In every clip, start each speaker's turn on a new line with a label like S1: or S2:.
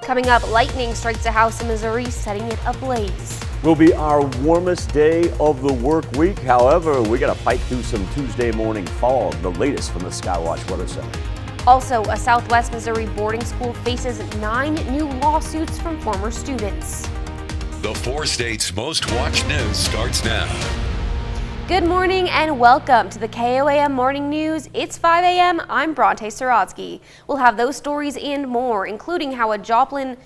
S1: Coming up, lightning strikes a house in Missouri, setting it ablaze.
S2: Will be our warmest day of the work week. However, we got to fight through some Tuesday morning fog, the latest from the Skywatch Weather Center.
S1: Also, a Southwest Missouri boarding school faces 9 new lawsuits from former students.
S3: The 4 states' most watched news starts now.
S1: Good morning and welcome to the KOAM Morning News. It's 5 a.m. I'm Bronte Sorotsky. We'll have those stories and more, including how a Joplin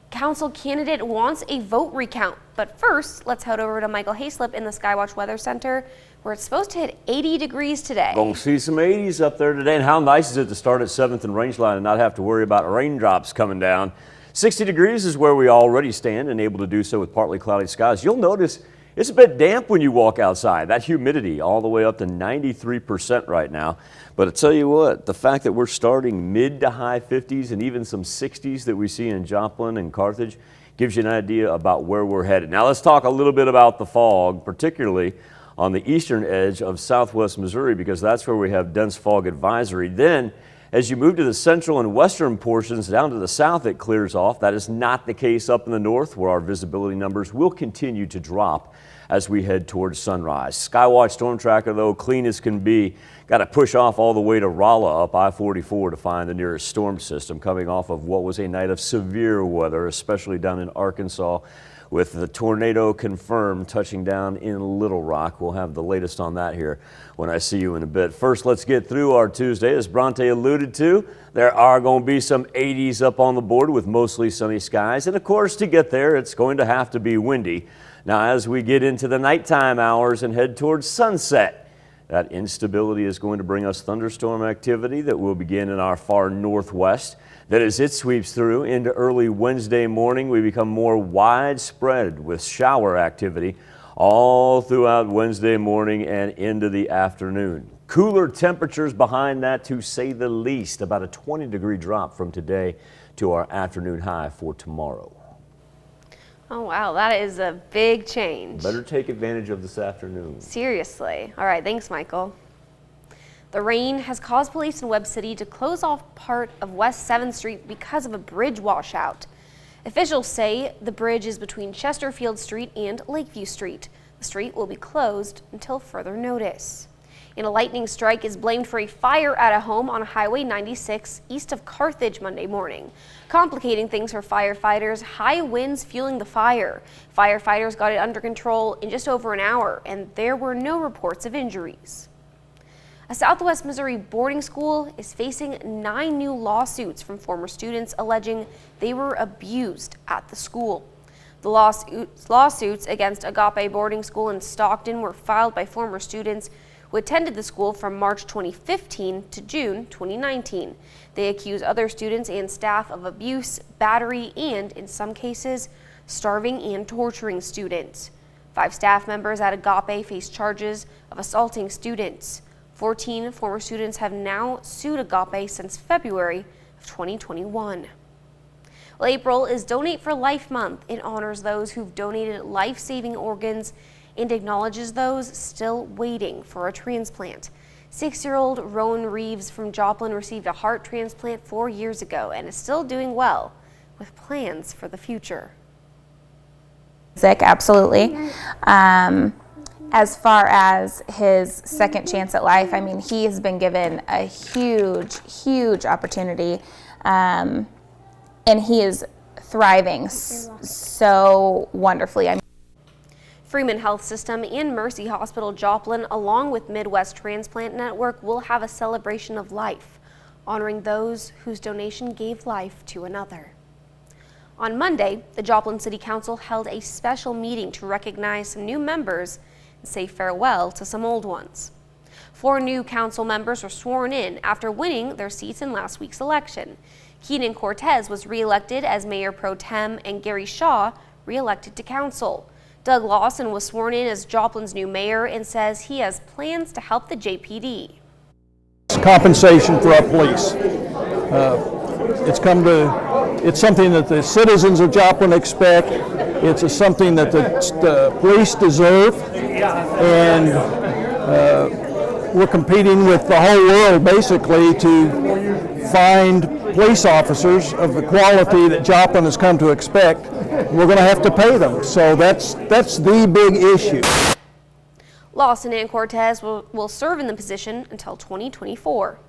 S1: Council candidate wants a vote recount. But first, let's head over to Michael Hayslip in the Skywatch Weather Center, where it's supposed to hit 80 degrees today.
S2: Gonna see some 80s up there today. And how nice is it to start at 7th and Rangeline and not have to worry about raindrops coming down. 60 degrees is where we already stand and able to do so with partly cloudy skies. You'll notice it's a bit damp when you walk outside. That humidity all the way up to 93% right now. But I tell you what, the fact that we're starting mid to high 50s and even some 60s that we see in Joplin and Carthage gives you an idea about where we're headed. Now let's talk a little bit about the fog, particularly on the eastern edge of southwest Missouri, because that's where we have dense fog advisory. Then as you move to the central and western portions down to the south, it clears off. That is not the case up in the north, where our visibility numbers will continue to drop as we head towards sunrise. Skywatch Storm Tracker, though, clean as can be. Got to push off all the way to Rolla up I-44 to find the nearest storm system, coming off of what was a night of severe weather, especially down in Arkansas, with the tornado confirmed touching down in Little Rock. We'll have the latest on that here when I see you in a bit. First, let's get through our Tuesday. As Bronte alluded to, there are going to be some 80s up on the board with mostly sunny skies. And of course, to get there, it's going to have to be windy. Now, as we get into the nighttime hours and head towards sunset, that instability is going to bring us thunderstorm activity that will begin in our far northwest. That as it sweeps through into early Wednesday morning, we become more widespread with shower activity all throughout Wednesday morning and into the afternoon. Cooler temperatures behind that, to say the least. About a 20-degree drop from today to our afternoon high for tomorrow.
S1: Oh wow, that is a big change.
S2: Better take advantage of this afternoon.
S1: Seriously. All right, thanks, Michael. The rain has caused police in Webb City to close off part of West 7th Street because of a bridge washout. Officials say the bridge is between Chesterfield Street and Lakeview Street. The street will be closed until further notice. And a lightning strike is blamed for a fire at a home on Highway 96 east of Carthage Monday morning. Complicating things for firefighters, high winds fueling the fire. Firefighters got it under control in just over an hour, and there were no reports of injuries. A Southwest Missouri boarding school is facing 9 new lawsuits from former students alleging they were abused at the school. The lawsuits against Agape Boarding School in Stockton were filed by former students who attended the school from March 2015 to June 2019. They accuse other students and staff of abuse, battery, and, in some cases, starving and torturing students. 5 staff members at Agape face charges of assaulting students. 14 former students have now sued Agape since February of 2021. Well, April is Donate for Life Month. It honors those who've donated life-saving organs and acknowledges those still waiting for a transplant. 6-year-old Rowan Reeves from Joplin received a heart transplant 4 years ago and is still doing well, with plans for the future.
S4: Absolutely. As far as his second chance at life, I mean, he has been given a huge opportunity, and he is thriving so wonderfully.
S1: Freeman Health System and Mercy Hospital Joplin, along with Midwest Transplant Network, will have a celebration of life, honoring those whose donation gave life to another. On Monday, the Joplin City Council held a special meeting to recognize some new members and say farewell to some old ones. 4 new council members were sworn in after winning their seats in last week's election. Keenan Cortez was re-elected as Mayor Pro Tem and Gary Shaw re-elected to council. Doug Lawson was sworn in as Joplin's new mayor and says he has plans to help the JPD.
S5: Compensation for our police. It's something that the citizens of Joplin expect. It's something that the police deserve, and we're competing with the whole world basically to find police officers of the quality that Joplin has come to expect, we're going to have to pay them. So that's the big issue.
S1: Lawson and Cortez will serve in the position until 2024.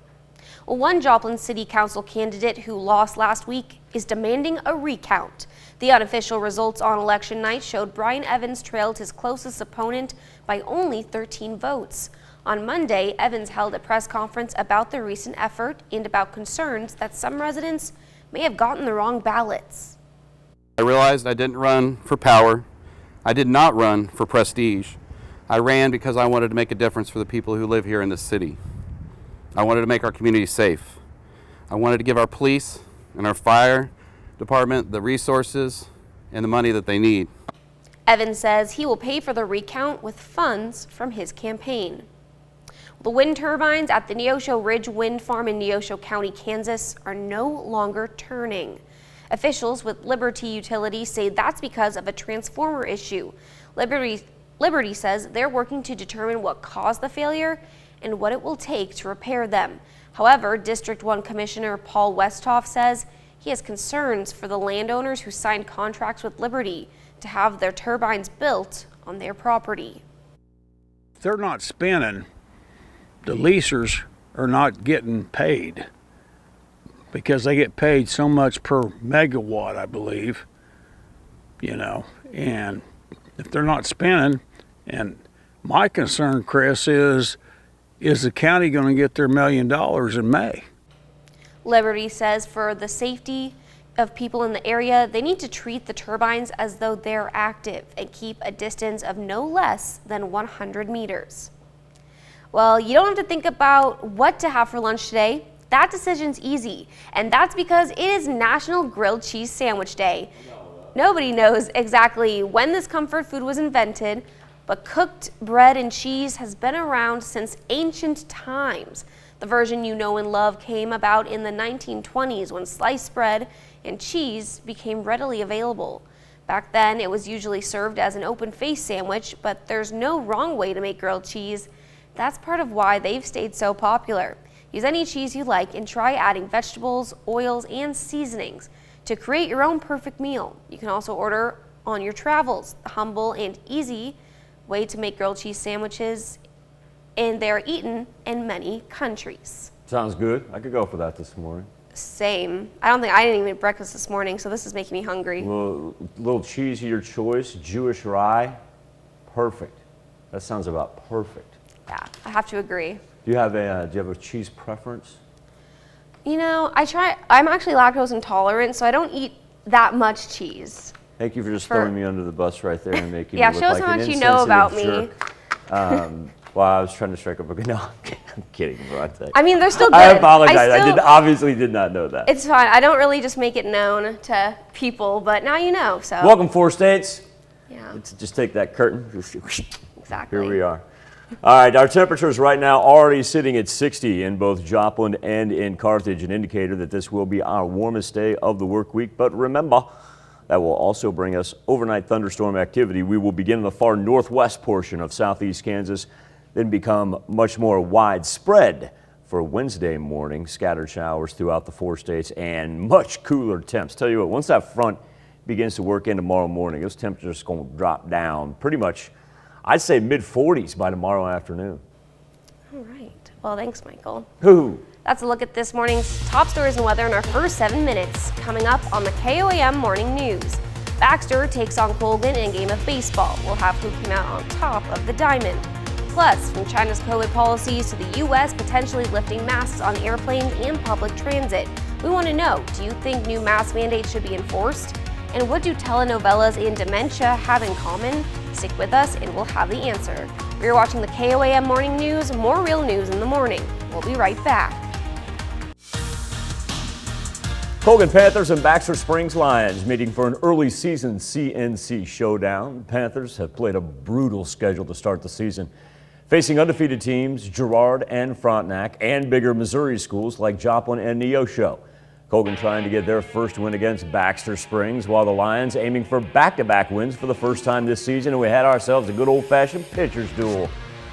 S1: Well, one Joplin City Council candidate who lost last week is demanding a recount. The unofficial results on election night showed Brian Evans trailed his closest opponent by only 13 votes. On Monday, Evans held a press conference about the recent effort and about concerns that some residents may have gotten the wrong ballots.
S6: I realized I didn't run for power. I did not run for prestige. I ran because I wanted to make a difference for the people who live here in this city. I wanted to make our community safe. I wanted to give our police and our fire department the resources and the money that they need.
S1: Evans says he will pay for the recount with funds from his campaign. The wind turbines at the Neosho Ridge Wind Farm in Neosho County, Kansas are no longer turning. Officials with Liberty Utilities say that's because of a transformer issue. Liberty says they're working to determine what caused the failure and what it will take to repair them. However, District 1 Commissioner Paul Westhoff says he has concerns for the landowners who signed contracts with Liberty to have their turbines built on their property.
S7: If they're not spinning, the leasers are not getting paid because they get paid so much per megawatt, I believe, and if they're not spinning, and my concern, Chris, is the county going to get their $1 million in May?
S1: Liberty says for the safety of people in the area, they need to treat the turbines as though they're active and keep a distance of no less than 100 meters. Well, you don't have to think about what to have for lunch today. That decision's easy, and that's because it is National Grilled Cheese Sandwich Day. Nobody knows exactly when this comfort food was invented, but cooked bread and cheese has been around since ancient times. The version you know and love came about in the 1920s when sliced bread and cheese became readily available. Back then, it was usually served as an open-faced sandwich, but there's no wrong way to make grilled cheese. That's part of why they've stayed so popular. Use any cheese you like and try adding vegetables, oils, and seasonings to create your own perfect meal. You can also order on your travels. The humble and easy way to make grilled cheese sandwiches, and they're eaten in many countries.
S2: Sounds good. I could go for that this morning.
S1: Same. I didn't even eat breakfast this morning, so this is making me hungry.
S2: Little cheese of your choice, Jewish rye, perfect. That sounds about perfect.
S1: Yeah, I have to agree.
S2: Do you have a cheese preference?
S1: I'm actually lactose intolerant, so I don't eat that much cheese.
S2: Thank you for just throwing me under the bus right there and making
S1: yeah,
S2: me look
S1: show us
S2: like
S1: how
S2: an
S1: much you know about
S2: insensitive
S1: me.
S2: jerk. Well, I was trying to strike up a good. No, I'm kidding, Bronte.
S1: I mean, they're still good.
S2: I apologize. I obviously did not know that.
S1: It's fine. I don't really just make it known to people, but now you know. So
S2: welcome, 4 states.
S1: Yeah.
S2: Let's just take that curtain.
S1: Exactly.
S2: Here we are. All right, our temperatures right now already sitting at 60 in both Joplin and in Carthage, an indicator that this will be our warmest day of the work week. But remember, that will also bring us overnight thunderstorm activity. We will begin in the far northwest portion of southeast Kansas, then become much more widespread for Wednesday morning. Scattered showers throughout the 4 states and much cooler temps. Tell you what, once that front begins to work in tomorrow morning, those temperatures are going to drop down pretty much, I'd say mid-40s by tomorrow afternoon.
S1: All right. Well, thanks, Michael. That's a look at this morning's top stories and weather in our first 7 minutes. Coming up on the KOAM Morning News. Baxter takes on Colgan in a game of baseball. We'll have who came out on top of the diamond. Plus, from China's COVID policies to the U.S. potentially lifting masks on airplanes and public transit. We want to know, do you think new mask mandates should be enforced? And what do telenovelas and dementia have in common? Stick with us and we'll have the answer. You're watching the KOAM Morning News, more real news in the morning. We'll be right back.
S2: Colgan Panthers and Baxter Springs Lions meeting for an early season CNC showdown. Panthers have played a brutal schedule to start the season, facing undefeated teams Girard and Frontenac and bigger Missouri schools like Joplin and Neosho. Colgan trying to get their first win against Baxter Springs, while the Lions aiming for back-to-back wins for the first time this season, and we had ourselves a good old-fashioned pitcher's duel.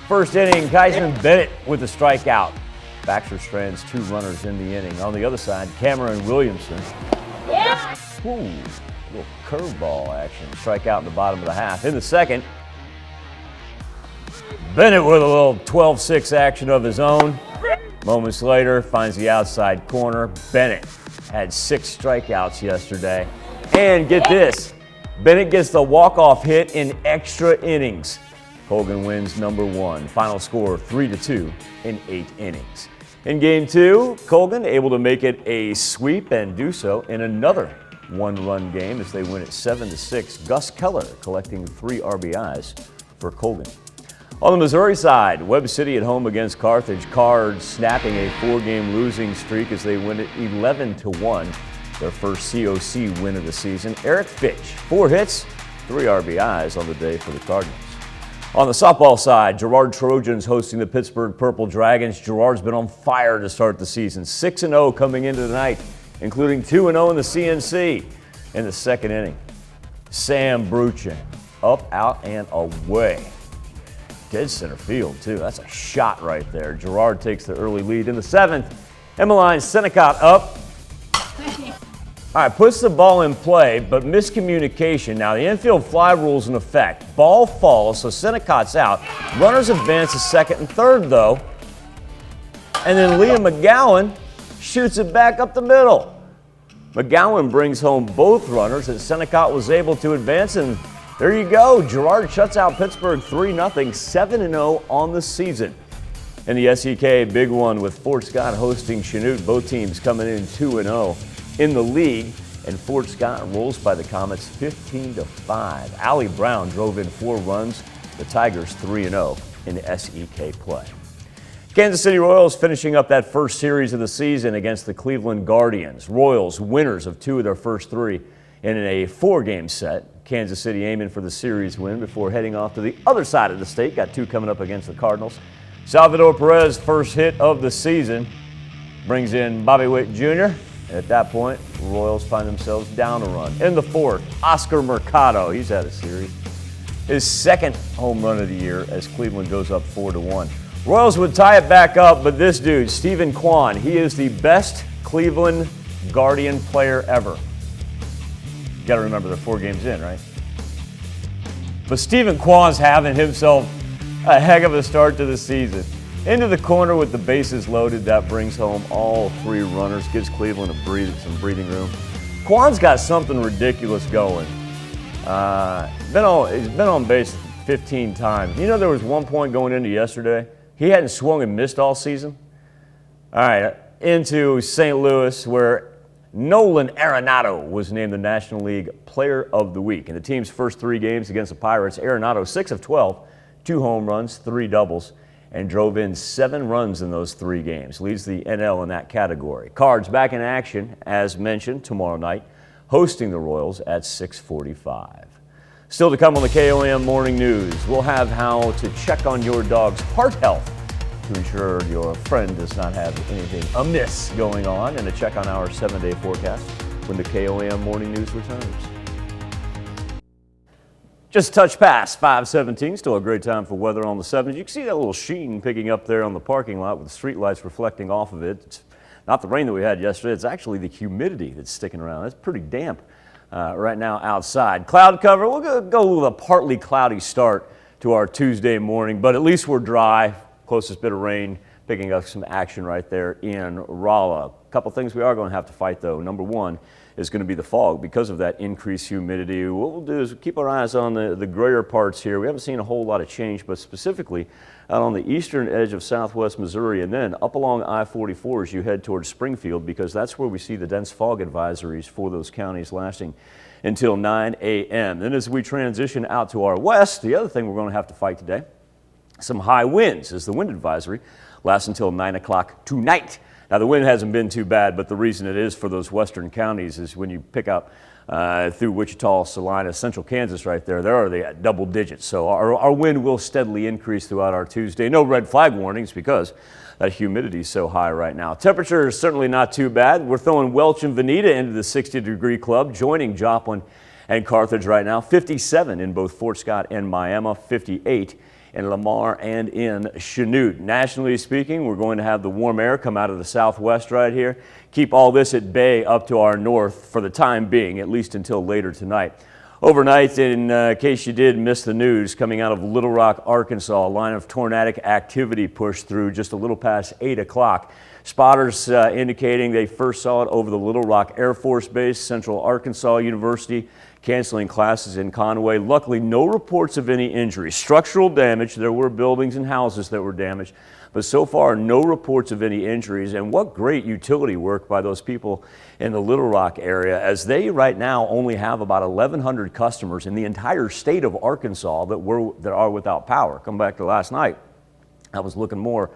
S2: First inning, Kaisman Bennett with a strikeout. Baxter strands 2 runners in the inning. On the other side, Cameron Williamson. Ooh, little curveball action. Strikeout in the bottom of the half. In the second, Bennett with a little 12-6 action of his own. Moments later, finds the outside corner. Bennett had 6 strikeouts yesterday. And get this, Bennett gets the walk-off hit in extra innings. Colgan wins number 1. Final score 3-2 in 8 innings. In game 2, Colgan able to make it a sweep and do so in another 1-run game as they win it 7-6. Gus Keller collecting 3 RBIs for Colgan. On the Missouri side, Webb City at home against Carthage. Cards snapping a 4-game losing streak as they win it 11-1. Their first COC win of the season. Eric Fitch, 4 hits, 3 RBIs on the day for the Cardinals. On the softball side, Girard Trojans hosting the Pittsburgh Purple Dragons. Girard's been on fire to start the season. 6-0 coming into tonight, including 2-0 in the CNC in the second inning. Sam Bruchin, up, out, and away. Dead center field, too. That's a shot right there. Girard takes the early lead. In the 7th, Emmeline Senecott up. All right, puts the ball in play, but miscommunication. Now, the infield fly rule's in effect. Ball falls, so Senecott's out. Runners advance to second and third, though. And then Leah McGowan shoots it back up the middle. McGowan brings home both runners, and Senecott was able to advance, and there you go. Girard shuts out Pittsburgh 3-0, 7-0 on the season. In the SEK, big one with Fort Scott hosting Chanute. Both teams coming in 2-0 in the league, and Fort Scott rolls by the Comets 15-5. Allie Brown drove in 4 runs. The Tigers 3-0 in the SEK play. Kansas City Royals finishing up that first series of the season against the Cleveland Guardians. Royals winners of 2 of their first 3 in a 4-game set. Kansas City aiming for the series win before heading off to the other side of the state. Got 2 coming up against the Cardinals. Salvador Perez, first hit of the season, brings in Bobby Witt Jr. At that point, the Royals find themselves down a run. In the 4th, Oscar Mercado, he's had a series. His 2nd home run of the year as Cleveland goes up 4-1. Royals would tie it back up, but this dude, Stephen Kwan, he is the best Cleveland Guardian player ever. You got to remember they're 4 games in, right? But Stephen Kwan's having himself a heck of a start to the season. Into the corner with the bases loaded, that brings home all 3 runners, gives Cleveland some breathing room. Kwan's got something ridiculous going. He's been on base 15 times. You know, there was one point going into yesterday, he hadn't swung and missed all season. All right, into St. Louis, where Nolan Arenado was named the National League Player of the Week. In the team's first 3 games against the Pirates, Arenado 6 of 12, 2 home runs, 3 doubles, and drove in 7 runs in those 3 games. Leads the NL in that category. Cards back in action, as mentioned, tomorrow night, hosting the Royals at 6:45. Still to come on the KOAM Morning News, we'll have how to check on your dog's heart health to ensure your friend does not have anything amiss going on, and a check on our 7-day forecast when the KOAM Morning News returns. Just a touch past 5:17, still a great time for weather on the 7th. You can see that little sheen picking up there on the parking lot with the street lights reflecting off of it. It's not the rain that we had yesterday, it's actually the humidity that's sticking around. It's pretty damp right now outside. Cloud cover, we'll go with a partly cloudy start to our Tuesday morning, but at least we're dry. Closest bit of rain picking up some action right there in Rolla. A couple things we are going to have to fight though. Number 1 is going to be the fog because of that increased humidity. What we'll do is keep our eyes on the grayer parts here. We haven't seen a whole lot of change, but specifically out on the eastern edge of southwest Missouri and then up along I-44 as you head towards Springfield, because that's where we see the dense fog advisories for those counties lasting until 9 a.m. Then as we transition out to our west, the other thing we're going to have to fight today, some high winds, as the wind advisory lasts until 9 o'clock tonight. Now, the wind hasn't been too bad, but the reason it is for those western counties is when you pick up through Wichita, Salina, central Kansas right there, they're already at double digits. So our wind will steadily increase throughout our Tuesday. No red flag warnings because that humidity is so high right now. Temperature is certainly not too bad. We're throwing Welch and Veneta into the 60-degree club, joining Joplin and Carthage right now. 57 in both Fort Scott and Miami, 58 in Lamar and in Chanute. Nationally speaking, we're going to have the warm air come out of the southwest right here. Keep all this at bay up to our north for the time being, at least until later tonight. Overnight, in case you did miss the news, coming out of Little Rock, Arkansas, a line of tornadic activity pushed through just a little past 8 o'clock. Spotters indicating they first saw it over the Little Rock Air Force Base, Central Arkansas University, canceling classes in Conway. Luckily, no reports of any injuries. Structural damage, there were buildings and houses that were damaged, but so far no reports of any injuries. And what great utility work by those people in the Little Rock area, as they right now only have about 1,100 customers in the entire state of Arkansas that are without power. Come back to last night, I was looking more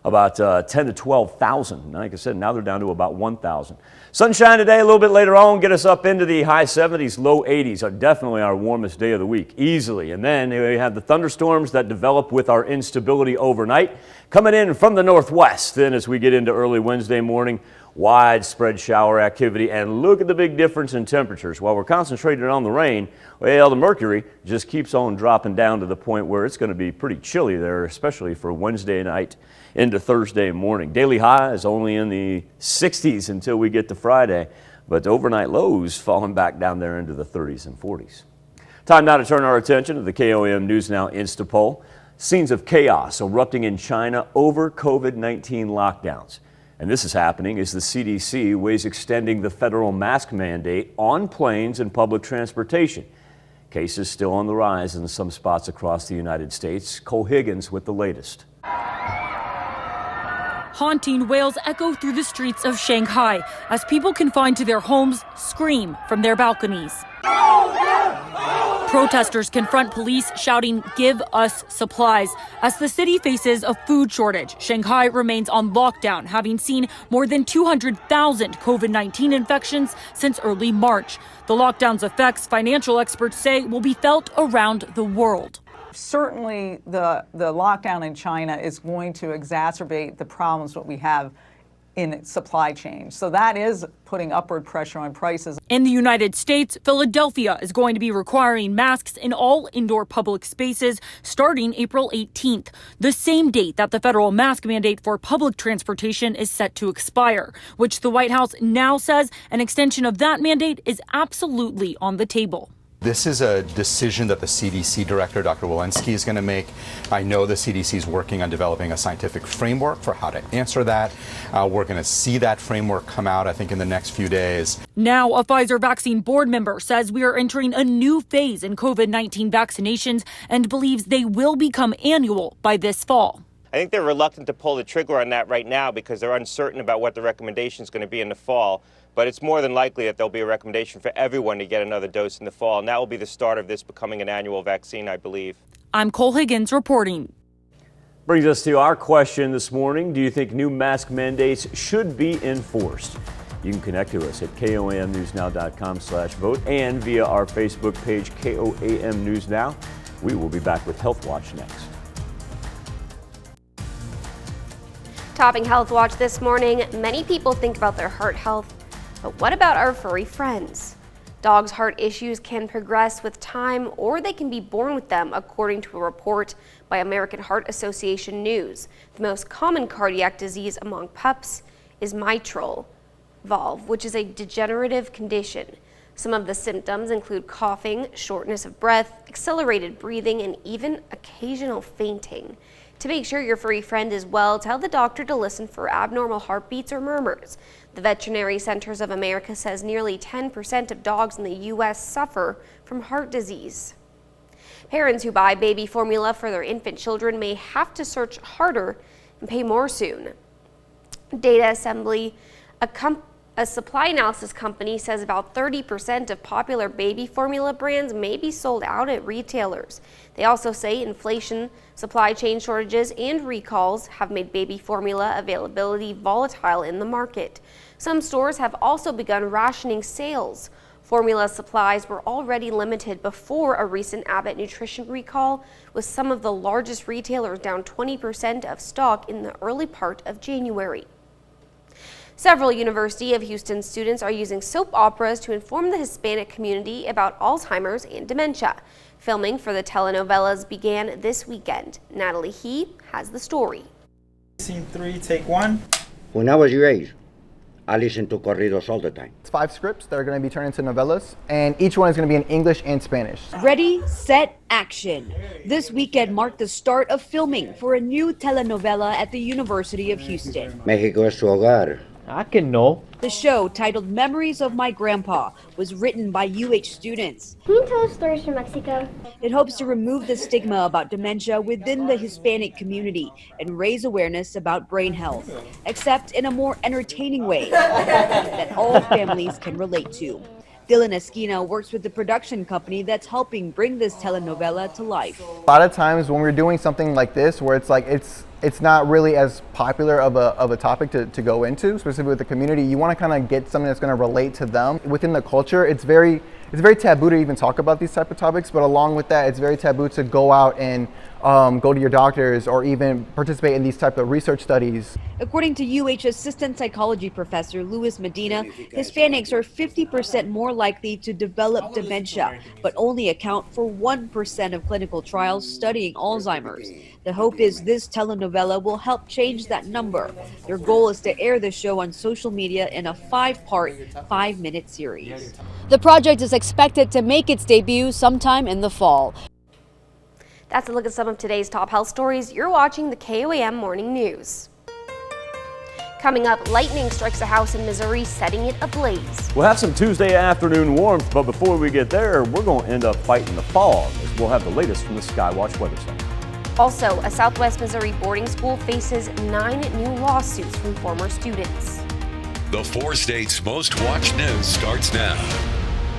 S2: about 10 to 12,000. Like I said, now they're down to about 1,000. Sunshine today, a little bit later on, get us up into the high 70s, low 80s. Definitely our warmest day of the week, easily. And then we have the thunderstorms that develop with our instability overnight, coming in from the northwest. Then as we get into early Wednesday morning, widespread shower activity, and look at the big difference in temperatures. While we're concentrated on the rain, well, the mercury just keeps on dropping down to the point where it's going to be pretty chilly there, especially for Wednesday night into Thursday morning. Daily high is only in the 60s until we get to Friday, but overnight lows falling back down there into the 30s and 40s. Time now to turn our attention to the KOAM News Now Insta Poll. Scenes of chaos erupting in China over COVID-19 lockdowns. And this is happening as the CDC weighs extending the federal mask mandate on planes and public transportation. Cases still on the rise in some spots across the United States. Cole Higgins with the latest.
S8: Haunting wails echo through the streets of Shanghai as people confined to their homes scream from their balconies. Protesters confront police shouting, "Give us supplies." As the city faces a food shortage, Shanghai remains on lockdown, having seen more than 200,000 COVID-19 infections since early March. The lockdown's effects, financial experts say, will be felt around the world.
S9: Certainly, the lockdown in China is going to exacerbate the problems that we have in supply chain. So that is putting upward pressure on prices.
S8: In the United States, Philadelphia is going to be requiring masks in all indoor public spaces starting April 18th, the same date that the federal mask mandate for public transportation is set to expire, which the White House now says an extension of that mandate is absolutely on the table.
S10: This is a decision that the CDC director, Dr. Walensky, is going to make. I know the CDC is working on developing a scientific framework for how to answer that. We're going to see that framework come out, I think, in the next few days.
S8: Now, a Pfizer vaccine board member says we are entering a new phase in COVID-19 vaccinations and believes they will become annual by this fall.
S11: I think they're reluctant to pull the trigger on that right now because they're uncertain about what the recommendation is going to be in the fall. But it's more than likely that there'll be a recommendation for everyone to get another dose in the fall. And that will be the start of this becoming an annual vaccine, I believe.
S8: I'm Cole Higgins reporting.
S2: Brings us to our question this morning. Do you think new mask mandates should be enforced? You can connect to us at KOAMNewsNow.com/vote and via our Facebook page, KOAM News Now. We will be back with Health Watch next.
S1: Topping Health Watch this morning, many people think about their heart health, but what about our furry friends? Dogs' heart issues can progress with time or they can be born with them, according to a report by American Heart Association News. The most common cardiac disease among pups is mitral valve, which is a degenerative condition. Some of the symptoms include coughing, shortness of breath, accelerated breathing, and even occasional fainting. To make sure your furry friend is well, tell the doctor to listen for abnormal heartbeats or murmurs. The Veterinary Centers of America says nearly 10% of dogs in the U.S. suffer from heart disease. Parents who buy baby formula for their infant children may have to search harder and pay more soon. Data Assembly, a supply analysis company, says about 30% of popular baby formula brands may be sold out at retailers. They also say inflation, supply chain shortages, and recalls have made baby formula availability volatile in the market. Some stores have also begun rationing sales. Formula supplies were already limited before a recent Abbott nutrition recall, with some of the largest retailers down 20% of stock in the early part of January. Several University of Houston students are using soap operas to inform the Hispanic community about Alzheimer's and dementia. Filming for the telenovelas began this weekend. Natalie He has the story.
S12: Scene 3, take 1.
S13: When I was your age, I listened to corridos all the time.
S12: It's 5 scripts that are going to be turned into novellas, and each one is going to be in English and Spanish.
S14: Ready, set, action. This weekend marked the start of filming for a new telenovela at the University of Houston.
S13: México es su hogar.
S15: I can know.
S14: The show, titled Memories of My Grandpa, was written by UH students.
S16: Can you tell us stories from Mexico?
S14: It hopes to remove the stigma about dementia within the Hispanic community and raise awareness about brain health, except in a more entertaining way that all families can relate to. Dylan Esquina works with the production company that's helping bring this telenovela to life.
S12: A lot of times when we're doing something like this, where it's not really as popular of a topic to go into, specifically with the community, you want to kind of get something that's going to relate to them. Within the culture, it's very taboo to even talk about these type of topics, but along with that, it's very taboo to go out and go to your doctors or even participate in these type of research studies.
S14: According to UH assistant psychology professor Luis Medina, Hispanics are 50% more likely to develop dementia, but only account for 1% of clinical trials studying Alzheimer's. The hope is this telenovela will help change that number. Their goal is to air the show on social media in a 5-part, 5-minute series. The project is expected to make its debut sometime in the fall.
S1: That's a look at some of today's top health stories. You're watching the KOAM Morning News. Coming up, lightning strikes a house in Missouri, setting it ablaze.
S2: We'll have some Tuesday afternoon warmth, but before we get there, we're going to end up fighting the fog, as we'll have the latest from the Skywatch Weather Center.
S1: Also, a Southwest Missouri boarding school faces 9 new lawsuits from former students.
S3: The 4 states' most watched news starts now.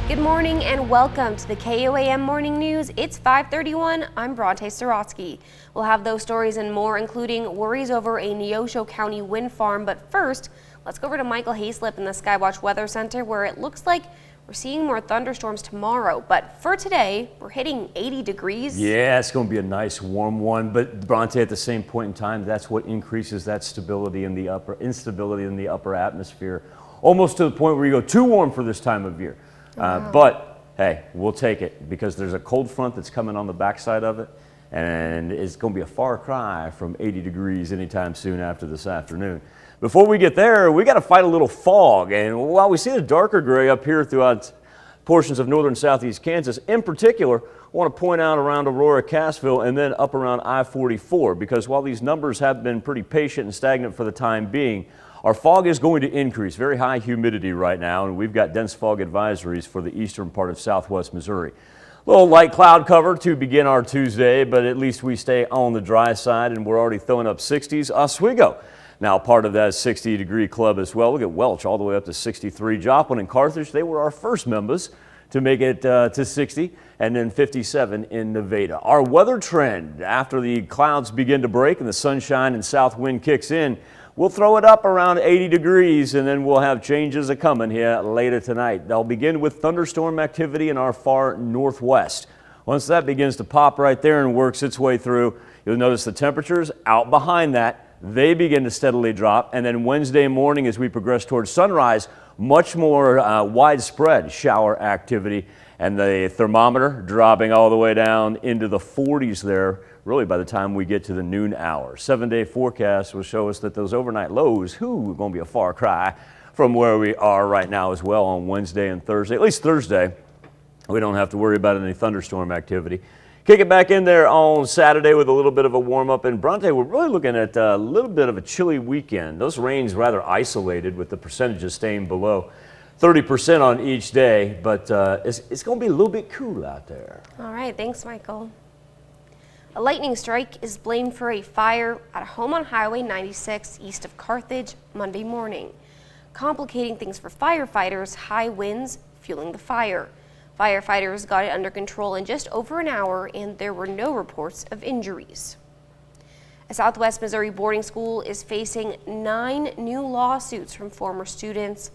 S1: Good morning and welcome to the KOAM Morning News. It's 5:31. I'm Bronte Sorotsky. We'll have those stories and more, including worries over a Neosho County wind farm. But first, let's go over to Michael Hayslip in the Skywatch Weather Center, where it looks like we're seeing more thunderstorms tomorrow. But for today, we're hitting 80 degrees.
S2: Yeah, it's going to be a nice warm one. But Bronte, at the same point in time, that's what increases that instability in the upper atmosphere, almost to the point where you go too warm for this time of year. But hey, we'll take it because there's a cold front that's coming on the backside of it, and it's going to be a far cry from 80 degrees anytime soon after this afternoon. Before we get there, we got to fight a little fog, and while we see the darker gray up here throughout portions of northern southeast Kansas, in particular, I want to point out around Aurora, Cassville, and then up around I-44, because while these numbers have been pretty patient and stagnant for the time being, our fog is going to increase. Very high humidity right now, and we've got dense fog advisories for the eastern part of southwest Missouri. A little light cloud cover to begin our Tuesday, but at least we stay on the dry side, and we're already throwing up 60s. Oswego, now part of that 60-degree club as well. Look at Welch all the way up to 63. Joplin and Carthage, they were our first members to make it to 60, and then 57 in Nevada. Our weather trend, after the clouds begin to break and the sunshine and south wind kicks in, we'll throw it up around 80 degrees, and then we'll have changes coming here later tonight. They'll begin with thunderstorm activity in our far northwest. Once that begins to pop right there and works its way through, you'll notice the temperatures out behind that, they begin to steadily drop. And then Wednesday morning, as we progress towards sunrise, much more widespread shower activity, and the thermometer dropping all the way down into the 40s there, really by the time we get to the noon hour. 7-day forecast will show us that those overnight lows, are going to be a far cry from where we are right now as well on Wednesday and Thursday. At least Thursday, we don't have to worry about any thunderstorm activity. Kick it back in there on Saturday with a little bit of a warm-up. In Bronte, we're really looking at a little bit of a chilly weekend. Those rains rather isolated with the percentages staying below 30% on each day, but it's going to be a little bit cool out there.
S1: All right, thanks, Michael. A lightning strike is blamed for a fire at a home on Highway 96 east of Carthage Monday morning. Complicating things for firefighters, high winds fueling the fire. Firefighters got it under control in just over an hour, and there were no reports of injuries. A Southwest Missouri boarding school is facing 9 new lawsuits from former students,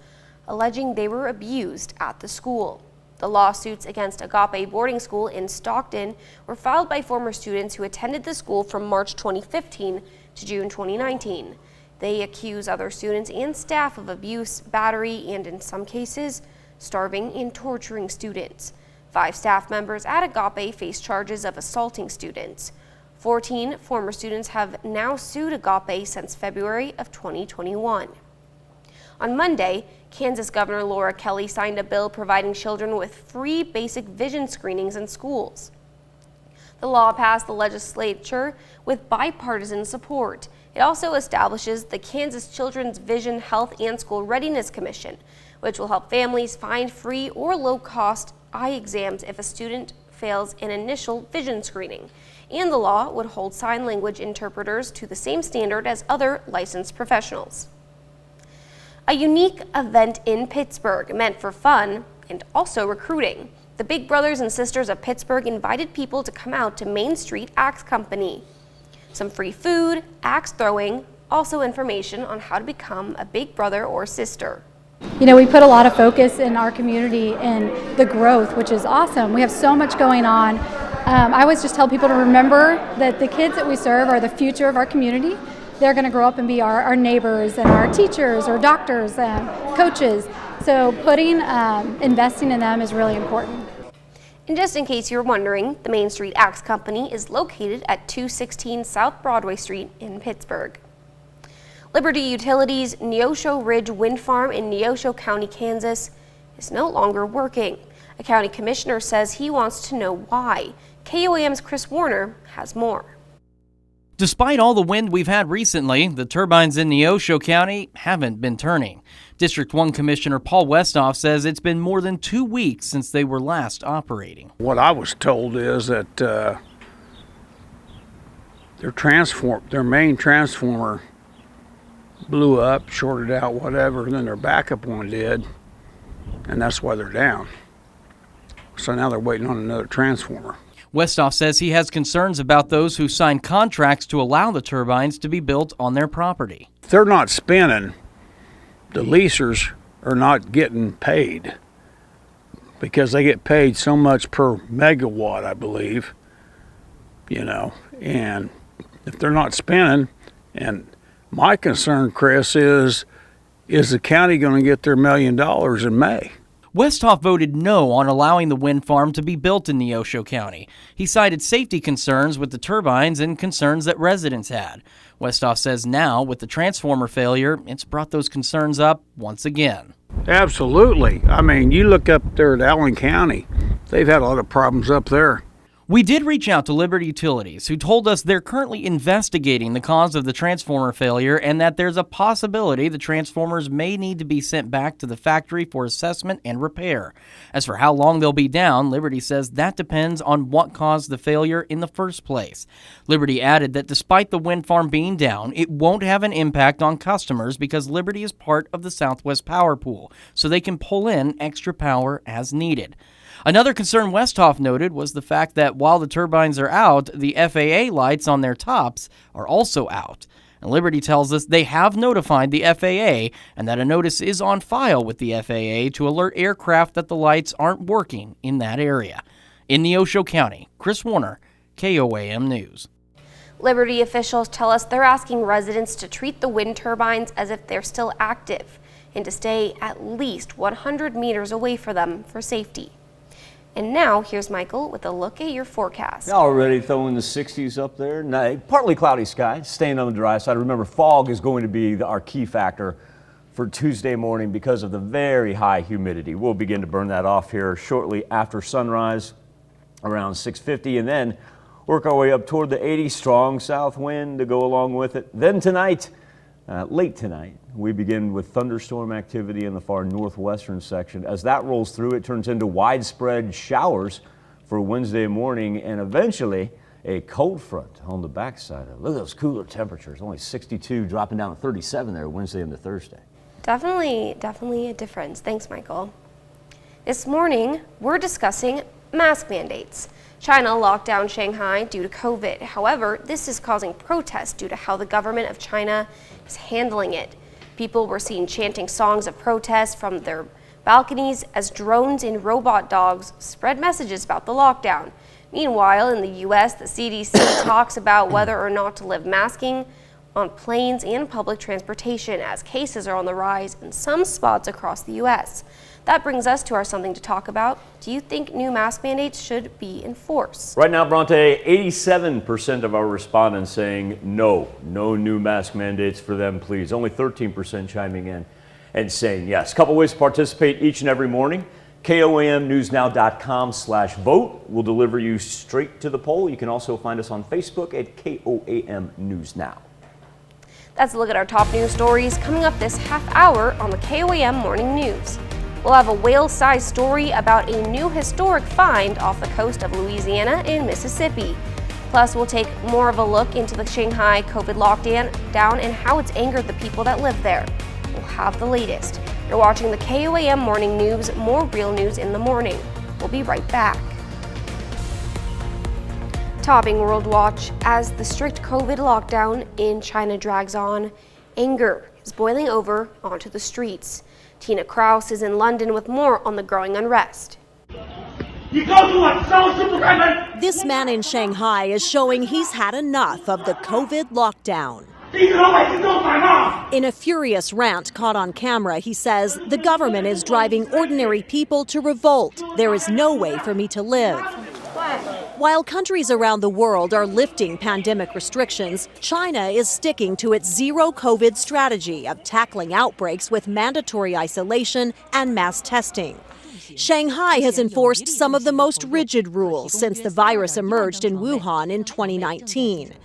S1: alleging they were abused at the school. The lawsuits against Agape Boarding School in Stockton were filed by former students who attended the school from March 2015 to June 2019. They accuse other students and staff of abuse, battery, and in some cases, starving and torturing students. 5 staff members at Agape face charges of assaulting students. 14 former students have now sued Agape since February of 2021. On Monday, Kansas Governor Laura Kelly signed a bill providing children with free basic vision screenings in schools. The law passed the legislature with bipartisan support. It also establishes the Kansas Children's Vision Health and School Readiness Commission, which will help families find free or low-cost eye exams if a student fails an initial vision screening. And the law would hold sign language interpreters to the same standard as other licensed professionals. A unique event in Pittsburgh meant for fun and also recruiting. The Big Brothers and Sisters of Pittsburgh invited people to come out to Main Street Axe Company. Some free food, axe throwing, also information on how to become a big brother or sister.
S15: You know, we put a lot of focus in our community in the growth, which is awesome. We have so much going on. I always just tell people to remember that the kids that we serve are the future of our community. They're going to grow up and be our neighbors and our teachers or doctors, coaches. So investing in them is really important.
S1: And just in case you're wondering, the Main Street Axe Company is located at 216 South Broadway Street in Pittsburgh. Liberty Utilities' Neosho Ridge Wind Farm in Neosho County, Kansas is no longer working. A county commissioner says he wants to know why. KOAM's Chris Warner has more.
S17: Despite all the wind we've had recently, the turbines in Neosho County haven't been turning. District 1 Commissioner Paul Westhoff says it's been more than 2 weeks since they were last operating.
S7: What I was told is that their main transformer blew up, shorted out, whatever, and then their backup one did, and that's why they're down. So now they're waiting on another transformer.
S17: Westhoff says he has concerns about those who signed contracts to allow the turbines to be built on their property.
S7: If they're not spinning, the leasers are not getting paid because they get paid so much per megawatt, I believe, and if they're not spinning, and my concern, Chris, is the county going to get their $1 million in May?
S17: Westhoff voted no on allowing the wind farm to be built in Neosho County. He cited safety concerns with the turbines and concerns that residents had. Westhoff says now, with the transformer failure, it's brought those concerns up once again.
S7: Absolutely. I mean, you look up there at Allen County, they've had a lot of problems up there.
S17: We did reach out to Liberty Utilities, who told us they're currently investigating the cause of the transformer failure and that there's a possibility the transformers may need to be sent back to the factory for assessment and repair. As for how long they'll be down, Liberty says that depends on what caused the failure in the first place. Liberty added that despite the wind farm being down, it won't have an impact on customers because Liberty is part of the Southwest Power Pool, so they can pull in extra power as needed. Another concern Westhoff noted was the fact that while the turbines are out, the FAA lights on their tops are also out. And Liberty tells us they have notified the FAA and that a notice is on file with the FAA to alert aircraft that the lights aren't working in that area. In Neosho County, Chris Warner, KOAM News.
S1: Liberty officials tell us they're asking residents to treat the wind turbines as if they're still active and to stay at least 100 meters away from them for safety. And now, here's Michael with a look at your forecast.
S2: Already throwing the 60s up there. Partly cloudy sky, staying on the dry side. Remember, fog is going to be our key factor for Tuesday morning because of the very high humidity. We'll begin to burn that off here shortly after sunrise, around 6:50, and then work our way up toward the 80. Strong south wind to go along with it. Then tonight, late tonight, we begin with thunderstorm activity in the far northwestern section. As that rolls through, it turns into widespread showers for Wednesday morning and eventually a cold front on the backside. Look at those cooler temperatures, only 62 dropping down to 37 there Wednesday into Thursday.
S1: Definitely a difference. Thanks, Michael. This morning, we're discussing mask mandates. China locked down Shanghai due to COVID. However, this is causing protests due to how the government of China is handling it. People were seen chanting songs of protest from their balconies as drones and robot dogs spread messages about the lockdown. Meanwhile, in the U.S., the CDC talks about whether or not to lift masking on planes and public transportation as cases are on the rise in some spots across the U.S. That brings us to our Something to Talk About. Do you think new mask mandates should be enforced?
S2: Right now, Bronte, 87% of our respondents saying no new mask mandates for them, please. Only 13% chiming in and saying yes. A couple ways to participate each and every morning. KOAMnewsnow.com/vote will deliver you straight to the poll. You can also find us on Facebook at KOAM News Now.
S1: That's a look at our top news stories coming up this half hour on the KOAM Morning News. We'll have a whale-sized story about a new historic find off the coast of Louisiana and Mississippi. Plus, we'll take more of a look into the Shanghai COVID lockdown and how it's angered the people that live there. We'll have the latest. You're watching the KOAM Morning News, more real news in the morning. We'll be right back. Topping World Watch, as the strict COVID lockdown in China drags on, anger is boiling over onto the streets. Tina Kraus is in London with more on the growing unrest.
S18: This man in Shanghai is showing he's had enough of the COVID lockdown. In a furious rant caught on camera, he says, the government is driving ordinary people to revolt. There is no way for me to live. While countries around the world are lifting pandemic restrictions, China is sticking to its zero COVID strategy of tackling outbreaks with mandatory isolation and mass testing. Shanghai has enforced some of the most rigid rules since the virus emerged in Wuhan in 2019.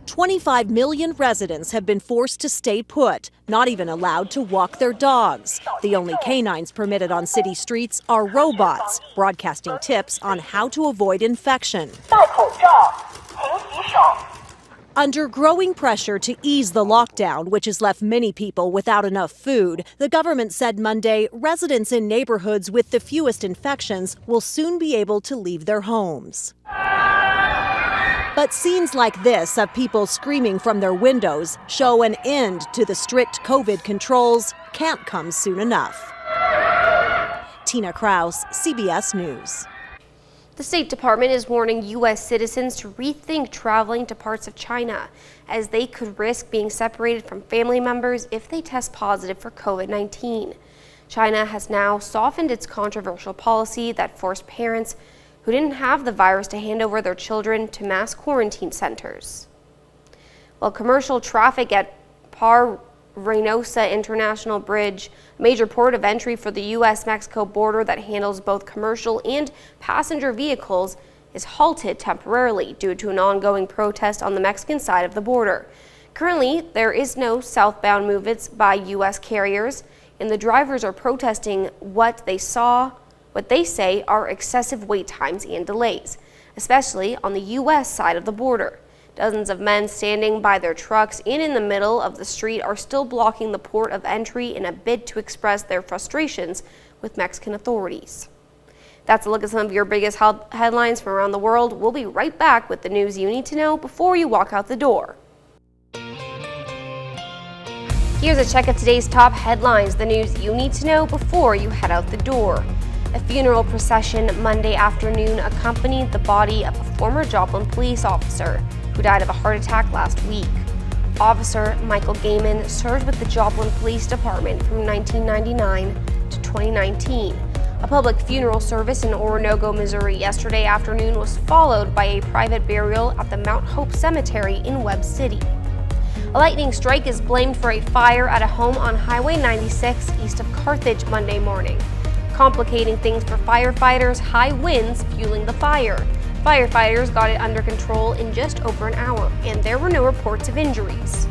S18: 25 million residents have been forced to stay put, not even allowed to walk their dogs. The only canines permitted on city streets are robots, broadcasting tips on how to avoid infection. Under growing pressure to ease the lockdown, which has left many people without enough food, the government said Monday residents in neighborhoods with the fewest infections will soon be able to leave their homes. But scenes like this of people screaming from their windows show an end to the strict COVID controls can't come soon enough. Tina Kraus, CBS News.
S1: The State Department is warning U.S. citizens to rethink traveling to parts of China, as they could risk being separated from family members if they test positive for COVID-19. China has now softened its controversial policy that forced parents who didn't have the virus to hand over their children to mass quarantine centers. Well, commercial traffic at Reynosa International Bridge, a major port of entry for the U.S.-Mexico border that handles both commercial and passenger vehicles, is halted temporarily due to an ongoing protest on the Mexican side of the border. Currently, there is no southbound movements by U.S. carriers, and the drivers are protesting what they say are excessive wait times and delays, especially on the U.S. side of the border. Dozens of men standing by their trucks and in the middle of the street are still blocking the port of entry in a bid to express their frustrations with Mexican authorities. That's a look at some of your biggest headlines from around the world. We'll be right back with the news you need to know before you walk out the door. Here's a check of today's top headlines, the news you need to know before you head out the door. A funeral procession Monday afternoon accompanied the body of a former Joplin police officer who died of a heart attack last week. Officer Michael Gaiman served with the Joplin Police Department from 1999 to 2019. A public funeral service in Oronogo, Missouri yesterday afternoon was followed by a private burial at the Mount Hope Cemetery in Webb City. A lightning strike is blamed for a fire at a home on Highway 96 east of Carthage Monday morning. Complicating things for firefighters, high winds fueling the fire. Firefighters got it under control in just over an hour, and there were no reports of injuries.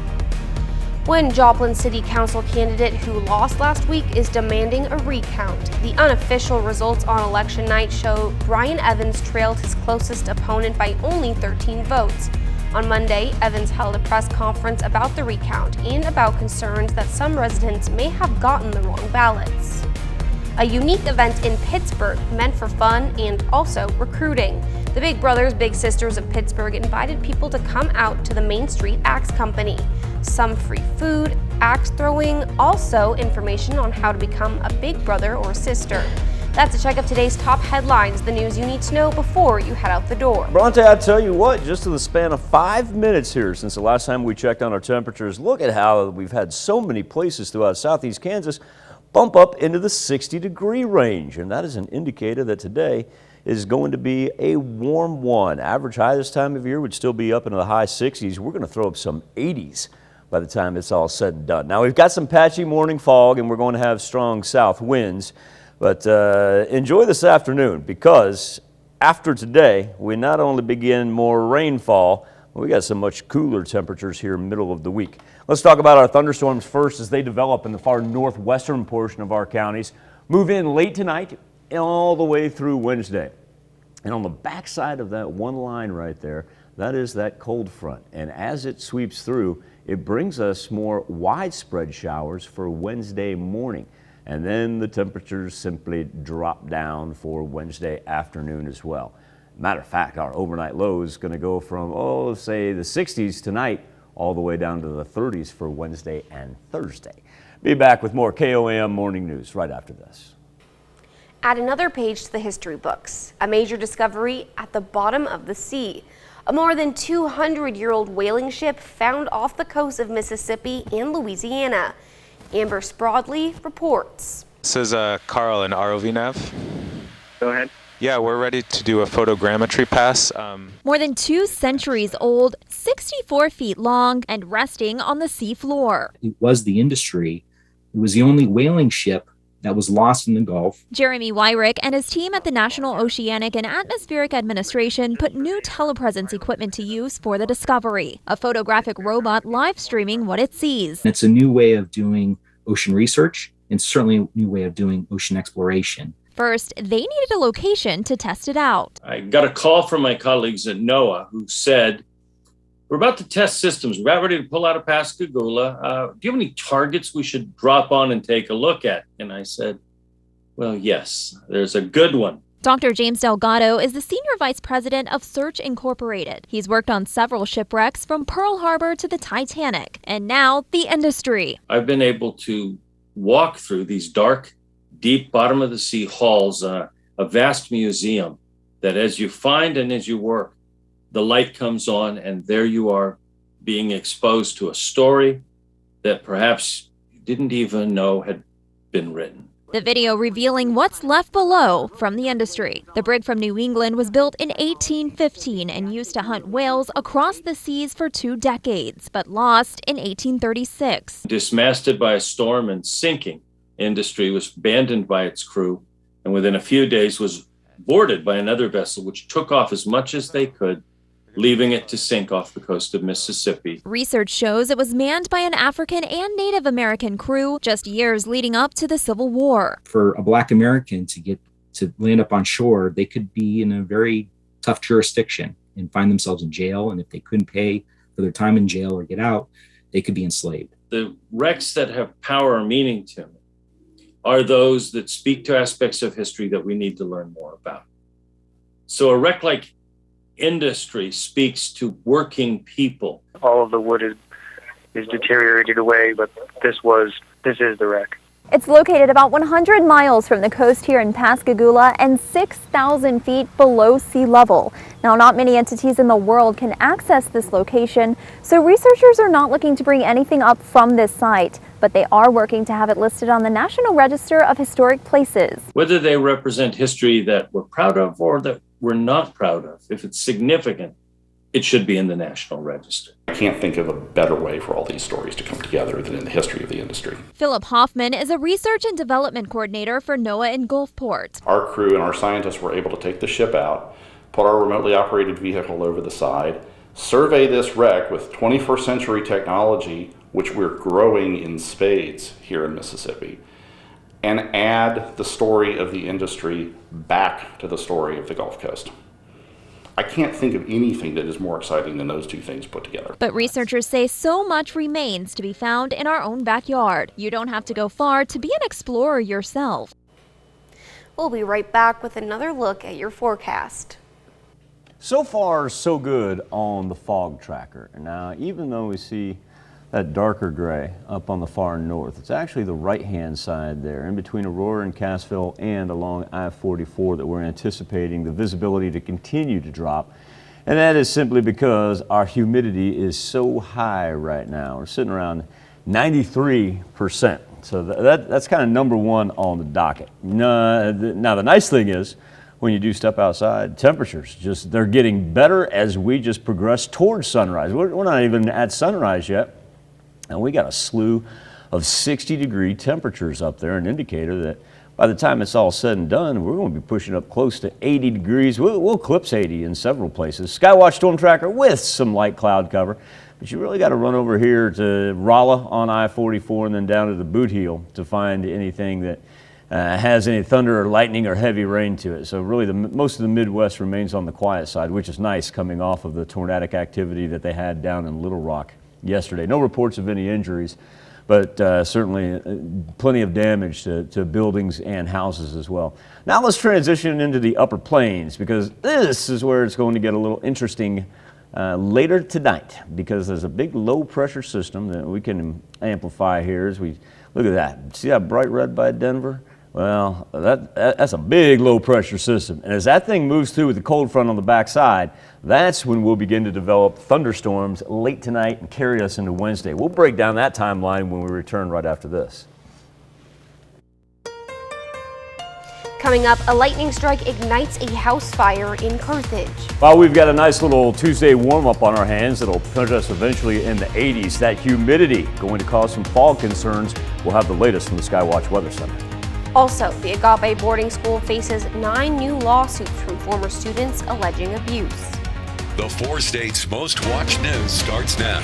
S1: One Joplin City Council candidate who lost last week is demanding a recount. The unofficial results on election night show Brian Evans trailed his closest opponent by only 13 votes. On Monday, Evans held a press conference about the recount and about concerns that some residents may have gotten the wrong ballots. A unique event in Pittsburgh meant for fun and also recruiting. The Big Brothers Big Sisters of Pittsburgh invited people to come out to the Main Street Axe Company. Some free food, axe throwing, also information on how to become a big brother or sister. That's a check of today's top headlines, the news you need to know before you head out the door.
S2: Bronte, I tell you what, just in the span of 5 minutes here since the last time we checked on our temperatures, look at how we've had so many places throughout southeast Kansas bump up into the 60-degree range. And that is an indicator that today is going to be a warm one. Average high this time of year would still be up into the high 60s. We're going to throw up some 80s by the time it's all said and done. Now, we've got some patchy morning fog, and we're going to have strong south winds. But enjoy this afternoon, because after today, we not only begin more rainfall, we got some much cooler temperatures here middle of the week. Let's talk about our thunderstorms first as they develop in the far northwestern portion of our counties. Move in late tonight and all the way through Wednesday. And on the backside of that one line right there, that is that cold front. And as it sweeps through, it brings us more widespread showers for Wednesday morning. And then the temperatures simply drop down for Wednesday afternoon as well. Matter of fact, our overnight low is going to go from, say the 60s tonight all the way down to the 30s for Wednesday and Thursday. Be back with more KOAM morning news right after this.
S1: Add another page to the history books. A major discovery at the bottom of the sea. A more than 200-year-old whaling ship found off the coast of Mississippi and Louisiana. Amber Spradley reports.
S19: This is Carl in ROV Nav.
S20: Go ahead.
S19: Yeah, we're ready to do a photogrammetry pass.
S21: More than 2 centuries old, 64 feet long, and resting on the sea floor.
S22: It was the industry. It was the only whaling ship that was lost in the Gulf.
S21: Jeremy Wyrick and his team at the National Oceanic and Atmospheric Administration put new telepresence equipment to use for the discovery. A photographic robot live streaming what it sees.
S22: It's a new way of doing ocean research, and certainly a new way of doing ocean exploration.
S21: First, they needed a location to test it out.
S23: I got a call from my colleagues at NOAA who said, we're about to test systems. We're about ready to pull out of Pascagoula. Do you have any targets we should drop on and take a look at? And I said, well, yes, there's a good one.
S21: Dr. James Delgado is the Senior Vice President of Search Incorporated. He's worked on several shipwrecks from Pearl Harbor to the Titanic, and now the industry.
S23: I've been able to walk through these dark, deep bottom of the sea halls, a vast museum that as you find and as you work, the light comes on and there you are being exposed to a story that perhaps you didn't even know had been written.
S21: The video revealing what's left below from the industry. The brig from New England was built in 1815 and used to hunt whales across the seas for 2 decades, but lost in 1836.
S23: Dismasted by a storm and sinking, industry was abandoned by its crew and within a few days was boarded by another vessel which took off as much as they could, leaving it to sink off the coast of Mississippi.
S21: Research shows it was manned by an African and Native American crew just years leading up to the Civil War.
S22: For a Black American to get to land up on shore, they could be in a very tough jurisdiction and find themselves in jail. And if they couldn't pay for their time in jail or get out, they could be enslaved.
S23: The wrecks that have power or meaning to me are those that speak to aspects of history that we need to learn more about. So a wreck like industry speaks to working people.
S20: All of the wood is deteriorated away, but this is the wreck.
S21: It's located about 100 miles from the coast here in Pascagoula and 6,000 feet below sea level. Now, not many entities in the world can access this location, so researchers are not looking to bring anything up from this site, but they are working to have it listed on the National Register of Historic Places.
S23: Whether they represent history that we're proud of or that we're not proud of, if it's significant, it should be in the National Register.
S24: I can't think of a better way for all these stories to come together than in the history of the industry.
S21: Philip Hoffman is a research and development coordinator for NOAA in Gulfport.
S24: Our crew and our scientists were able to take the ship out, put our remotely operated vehicle over the side, survey this wreck with 21st century technology, which we're growing in spades here in Mississippi, and add the story of the industry back to the story of the Gulf Coast. I can't think of anything that is more exciting than those 2 things put together.
S21: But researchers say so much remains to be found in our own backyard. You don't have to go far to be an explorer yourself.
S1: We'll be right back with another look at your forecast.
S2: So far, so good on the fog tracker. Now, even though we see that darker gray up on the far north. It's actually the right-hand side there, in between Aurora and Cassville and along I-44, that we're anticipating the visibility to continue to drop. And that is simply because our humidity is so high right now. We're sitting around 93%. So that's kind of number one on the docket. Now the nice thing is, when you do step outside, temperatures they're getting better as we just progress towards sunrise. We're not even at sunrise yet, and we got a slew of 60-degree temperatures up there, an indicator that by the time it's all said and done, we're going to be pushing up close to 80 degrees. We'll eclipse 80 in several places. Skywatch Storm Tracker with some light cloud cover, but you really got to run over here to Rolla on I-44 and then down to the Boot Heel to find anything that has any thunder or lightning or heavy rain to it. So really most of the Midwest remains on the quiet side, which is nice coming off of the tornadic activity that they had down in Little Rock yesterday. No reports of any injuries, but certainly plenty of damage to buildings and houses as well. Now let's transition into the upper plains, because this is where it's going to get a little interesting later tonight, because there's a big low pressure system that we can amplify here as we look at that. See that bright red by Denver? Well, that's a big low pressure system. And as that thing moves through with the cold front on the backside, that's when we'll begin to develop thunderstorms late tonight and carry us into Wednesday. We'll break down that timeline when we return right after this.
S1: Coming up, a lightning strike ignites a house fire in Carthage.
S2: Well, we've got a nice little Tuesday warm-up on our hands that'll put us eventually in the 80s. That humidity going to cause some fog concerns. We'll have the latest from the Skywatch Weather Center.
S1: Also, the Agape boarding school faces 9 new lawsuits from former students alleging abuse.
S3: The 4 states' most watched news starts now.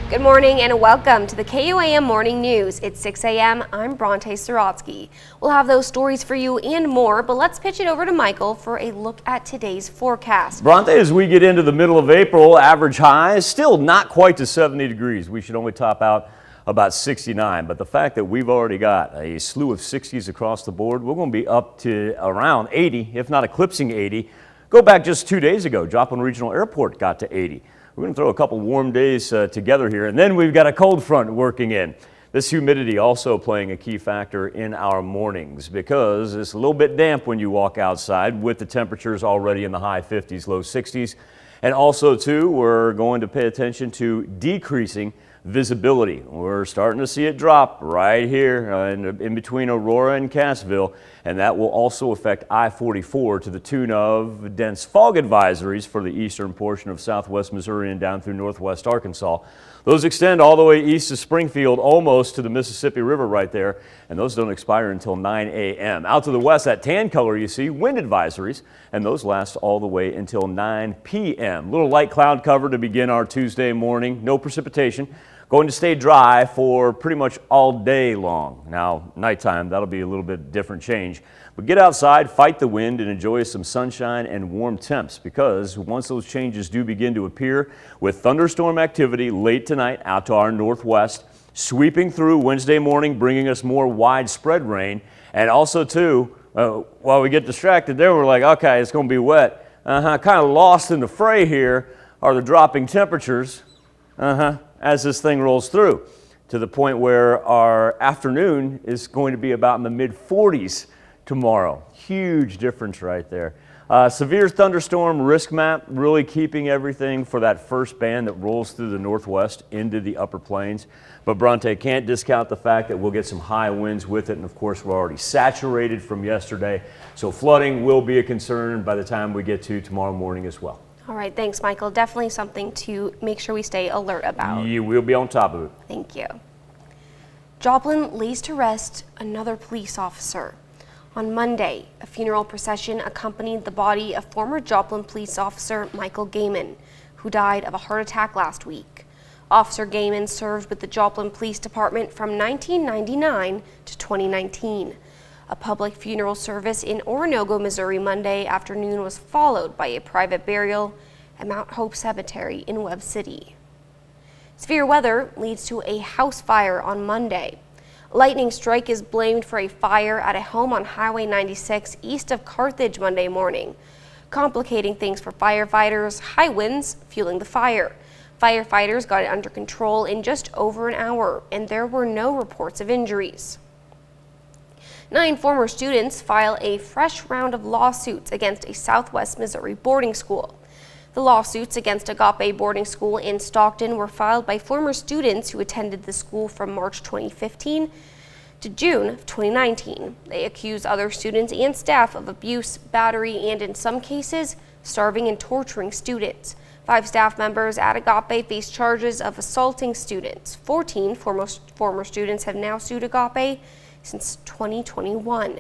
S1: Good morning and welcome to the KOAM Morning News. It's 6 a.m. I'm Bronte Sorotsky. We'll have those stories for you and more, but let's pitch it over to Michael for a look at today's forecast.
S2: Bronte, as we get into the middle of April, average highs still not quite to 70 degrees. We should only top out about 69, but the fact that we've already got a slew of 60s across the board, we're going to be up to around 80, if not eclipsing 80. Go back just 2 days ago, Joplin Regional Airport got to 80. We're going to throw a couple warm days together here, and then we've got a cold front working in. This humidity also playing a key factor in our mornings, because it's a little bit damp when you walk outside with the temperatures already in the high 50s, low 60s. And also, too, we're going to pay attention to decreasing visibility. We're starting to see it drop right here in between Aurora and Cassville, and that will also affect I-44 to the tune of dense fog advisories for the eastern portion of southwest Missouri and down through northwest Arkansas. Those extend all the way east to Springfield, almost to the Mississippi River right there, and those don't expire until 9 a.m. Out to the west, that tan color you see, wind advisories, and those last all the way until 9 p.m. Little light cloud cover to begin our Tuesday morning. No precipitation. Going to stay dry for pretty much all day long. Now, nighttime, that'll be a little bit different change. But get outside, fight the wind, and enjoy some sunshine and warm temps, because once those changes do begin to appear with thunderstorm activity late tonight out to our northwest, sweeping through Wednesday morning, bringing us more widespread rain. And also, too, while we get distracted there, we're like, okay, it's going to be wet. Kind of lost in the fray here are the dropping temperatures. As this thing rolls through, to the point where our afternoon is going to be about in the mid-40s tomorrow. Huge difference right there. Severe thunderstorm risk map, really keeping everything for that first band that rolls through the northwest into the upper plains. But Bronte, can't discount the fact that we'll get some high winds with it, and of course we're already saturated from yesterday, so flooding will be a concern by the time we get to tomorrow morning as well.
S1: All right, thanks, Michael. Definitely something to make sure we stay alert about.
S2: You will be on top of it.
S1: Thank you. Joplin lays to rest another police officer. On Monday, a funeral procession accompanied the body of former Joplin police officer Michael Gaiman, who died of a heart attack last week. Officer Gaiman served with the Joplin Police Department from 1999 to 2019. A public funeral service in Oronogo, Missouri Monday afternoon was followed by a private burial at Mount Hope Cemetery in Webb City. Severe weather leads to a house fire on Monday. A lightning strike is blamed for a fire at a home on Highway 96 east of Carthage Monday morning. Complicating things for firefighters, high winds fueling the fire. Firefighters got it under control in just over an hour, and there were no reports of injuries. 9 former students file a fresh round of lawsuits against a Southwest Missouri boarding school. The lawsuits against Agape Boarding School in Stockton were filed by former students who attended the school from March 2015 to June of 2019. They accuse other students and staff of abuse, battery, and in some cases, starving and torturing students. 5 staff members at Agape face charges of assaulting students. 14 former students have now sued Agape since 2021.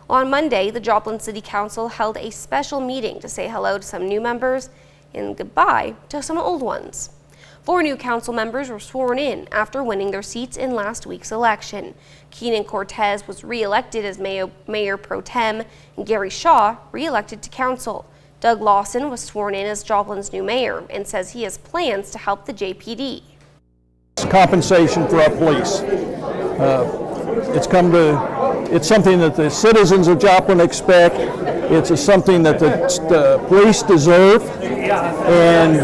S1: On Monday, the Joplin City Council held a special meeting to say hello to some new members and goodbye to some old ones. 4 new council members were sworn in after winning their seats in last week's election. Keenan Cortez was re-elected as mayor pro tem, and Gary Shaw re-elected to council. Doug Lawson was sworn in as Joplin's new mayor and says he has plans to help the JPD.
S4: Compensation for our police. It's something that the citizens of Joplin expect. It's something that the police deserve, and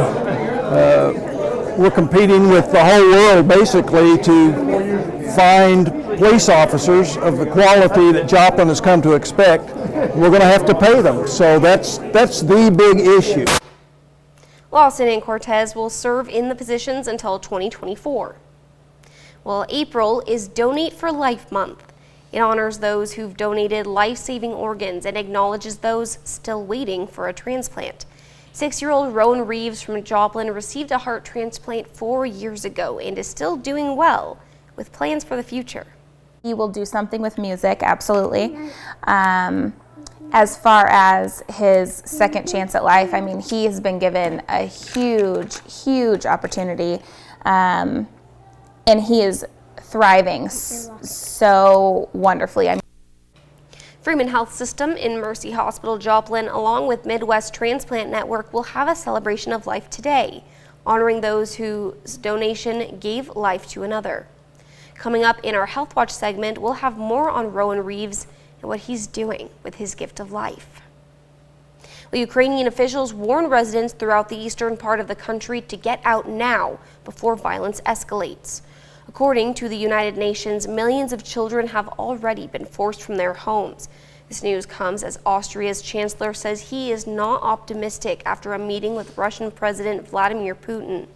S4: we're competing with the whole world basically to find police officers of the quality that Joplin has come to expect. We're going to have to pay them, so that's the big issue.
S1: Lawson and Cortez will serve in the positions until 2024. Well, April is Donate for Life Month. It honors those who've donated life-saving organs and acknowledges those still waiting for a transplant. 6-year-old Rowan Reeves from Joplin received a heart transplant 4 years ago and is still doing well, with plans for the future.
S5: He will do something with music, absolutely. As far as his second chance at life, I mean, he has been given a huge opportunity, and he is thriving so wonderfully.
S1: Freeman Health System in Mercy Hospital Joplin, along with Midwest Transplant Network, will have a celebration of life today, honoring those whose donation gave life to another. Coming up in our Health Watch segment, we'll have more on Rowan Reeves and what he's doing with his gift of life. Well, Ukrainian officials warn residents throughout the eastern part of the country to get out now before violence escalates. According to the United Nations, millions of children have already been forced from their homes. This news comes as Austria's chancellor says he is not optimistic after a meeting with Russian President Vladimir Putin.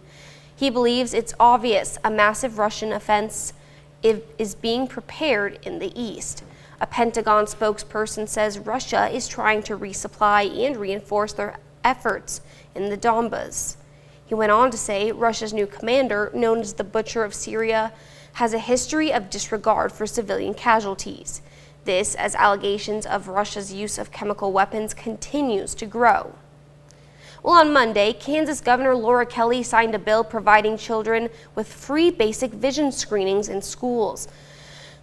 S1: He believes it's obvious a massive Russian offense is being prepared in the east. A Pentagon spokesperson says Russia is trying to resupply and reinforce their efforts in the Donbas. He went on to say Russia's new commander, known as the Butcher of Syria, has a history of disregard for civilian casualties. This as allegations of Russia's use of chemical weapons continues to grow. Well, on Monday, Kansas Governor Laura Kelly signed a bill providing children with free basic vision screenings in schools.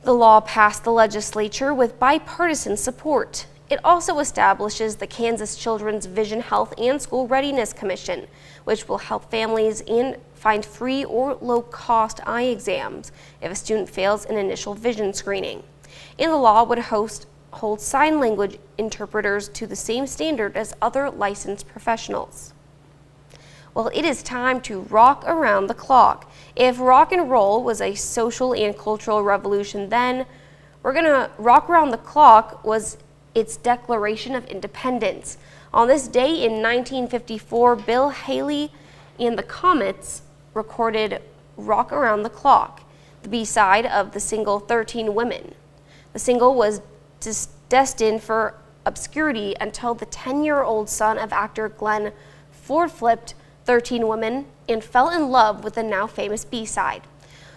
S1: The law passed the legislature with bipartisan support. It also establishes the Kansas Children's Vision Health and School Readiness Commission, which will help families find free or low-cost eye exams if a student fails an initial vision screening. And the law would hold sign language interpreters to the same standard as other licensed professionals. Well, it is time to rock around the clock. If rock and roll was a social and cultural revolution then, we're gonna rock around the clock was its Declaration of Independence. On this day in 1954, Bill Haley and the Comets recorded Rock Around the Clock, the B-side of the single 13 Women. The single was destined for obscurity until the 10-year-old son of actor Glenn Ford flipped 13 Women and fell in love with the now famous B-side.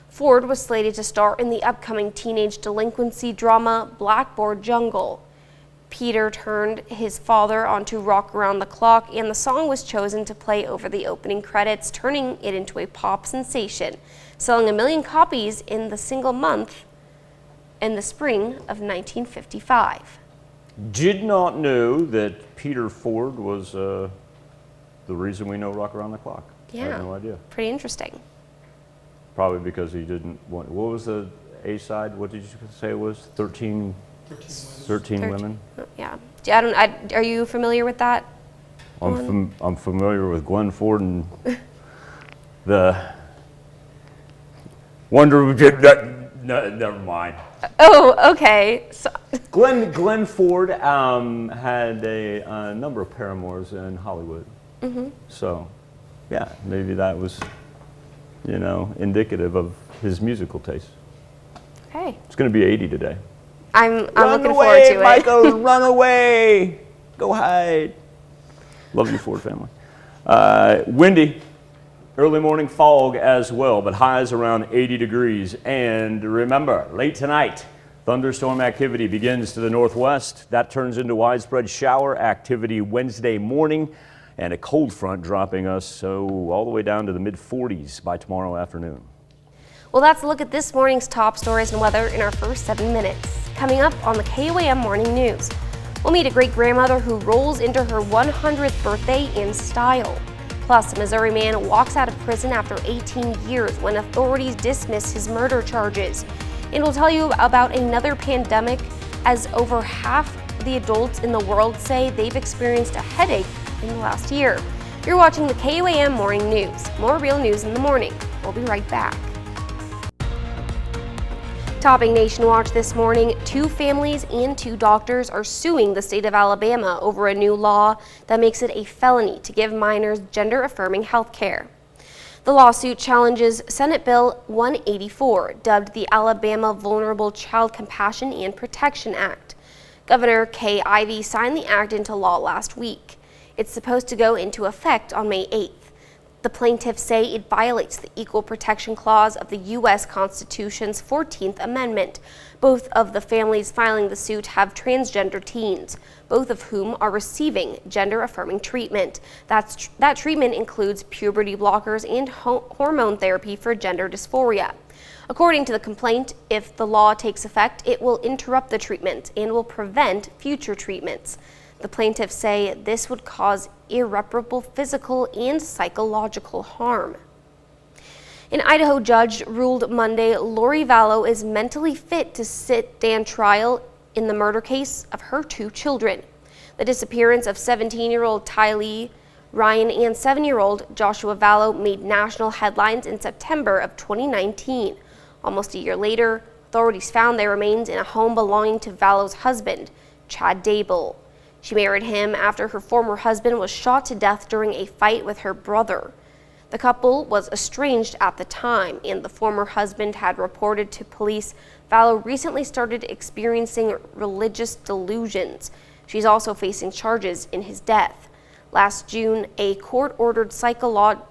S1: Ford was slated to star in the upcoming teenage delinquency drama Blackboard Jungle. Peter turned his father onto Rock Around the Clock, and the song was chosen to play over the opening credits, turning it into a pop sensation, selling 1 million copies in the single month in the spring of 1955.
S2: Did not know that Peter Ford was the reason we know Rock Around the Clock.
S1: Yeah,
S2: I had no idea.
S1: Pretty interesting.
S2: Probably because he didn't want, what was the A side? What did you say it was? 13 women?
S1: Yeah. Are you familiar with that?
S2: I'm familiar with Glenn Ford and the Wonder. Never mind.
S1: Oh, okay. So
S2: Glenn Ford had a number of paramours in Hollywood. So, yeah, maybe that was, indicative of his musical taste.
S1: Okay.
S2: It's going to be 80 today.
S1: I'm looking forward to it.
S2: Michael, run away! Go hide. Love you, Ford family. Windy. Early morning fog as well, but highs around 80 degrees. And remember, late tonight, thunderstorm activity begins to the northwest. That turns into widespread shower activity Wednesday morning, and a cold front dropping us all the way down to the mid-40s by tomorrow afternoon.
S1: Well, that's a look at this morning's top stories and weather in our first 7 minutes. Coming up on the KOAM Morning News, we'll meet a great-grandmother who rolls into her 100th birthday in style. Plus, a Missouri man walks out of prison after 18 years when authorities dismiss his murder charges. And we'll tell you about another pandemic, as over half the adults in the world say they've experienced a headache in the last year. You're watching the KOAM Morning News. More real news in the morning. We'll be right back. Topping Nation Watch this morning, 2 families and 2 doctors are suing the state of Alabama over a new law that makes it a felony to give minors gender-affirming health care. The lawsuit challenges Senate Bill 184, dubbed the Alabama Vulnerable Child Compassion and Protection Act. Governor Kay Ivey signed the act into law last week. It's supposed to go into effect on May 8th. The plaintiffs say it violates the Equal Protection Clause of the U.S. Constitution's 14th Amendment. Both of the families filing the suit have transgender teens, both of whom are receiving gender-affirming treatment. That treatment includes puberty blockers and hormone therapy for gender dysphoria. According to the complaint, if the law takes effect, it will interrupt the treatment and will prevent future treatments. The plaintiffs say this would cause irreparable physical and psychological harm. An Idaho judge ruled Monday Lori Vallow is mentally fit to stand trial in the murder case of her 2 children. The disappearance of 17-year-old Tylee Ryan and 7-year-old Joshua Vallow made national headlines in September of 2019. Almost a year later, authorities found their remains in a home belonging to Vallow's husband, Chad Dable. She married him after her former husband was shot to death during a fight with her brother. The couple was estranged at the time, and the former husband had reported to police Vallow recently started experiencing religious delusions. She's also facing charges in his death. Last June, a court-ordered psychologist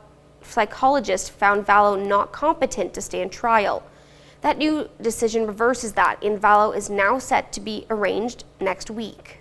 S1: found Vallow not competent to stand trial. That new decision reverses that, and Vallow is now set to be arraigned next week.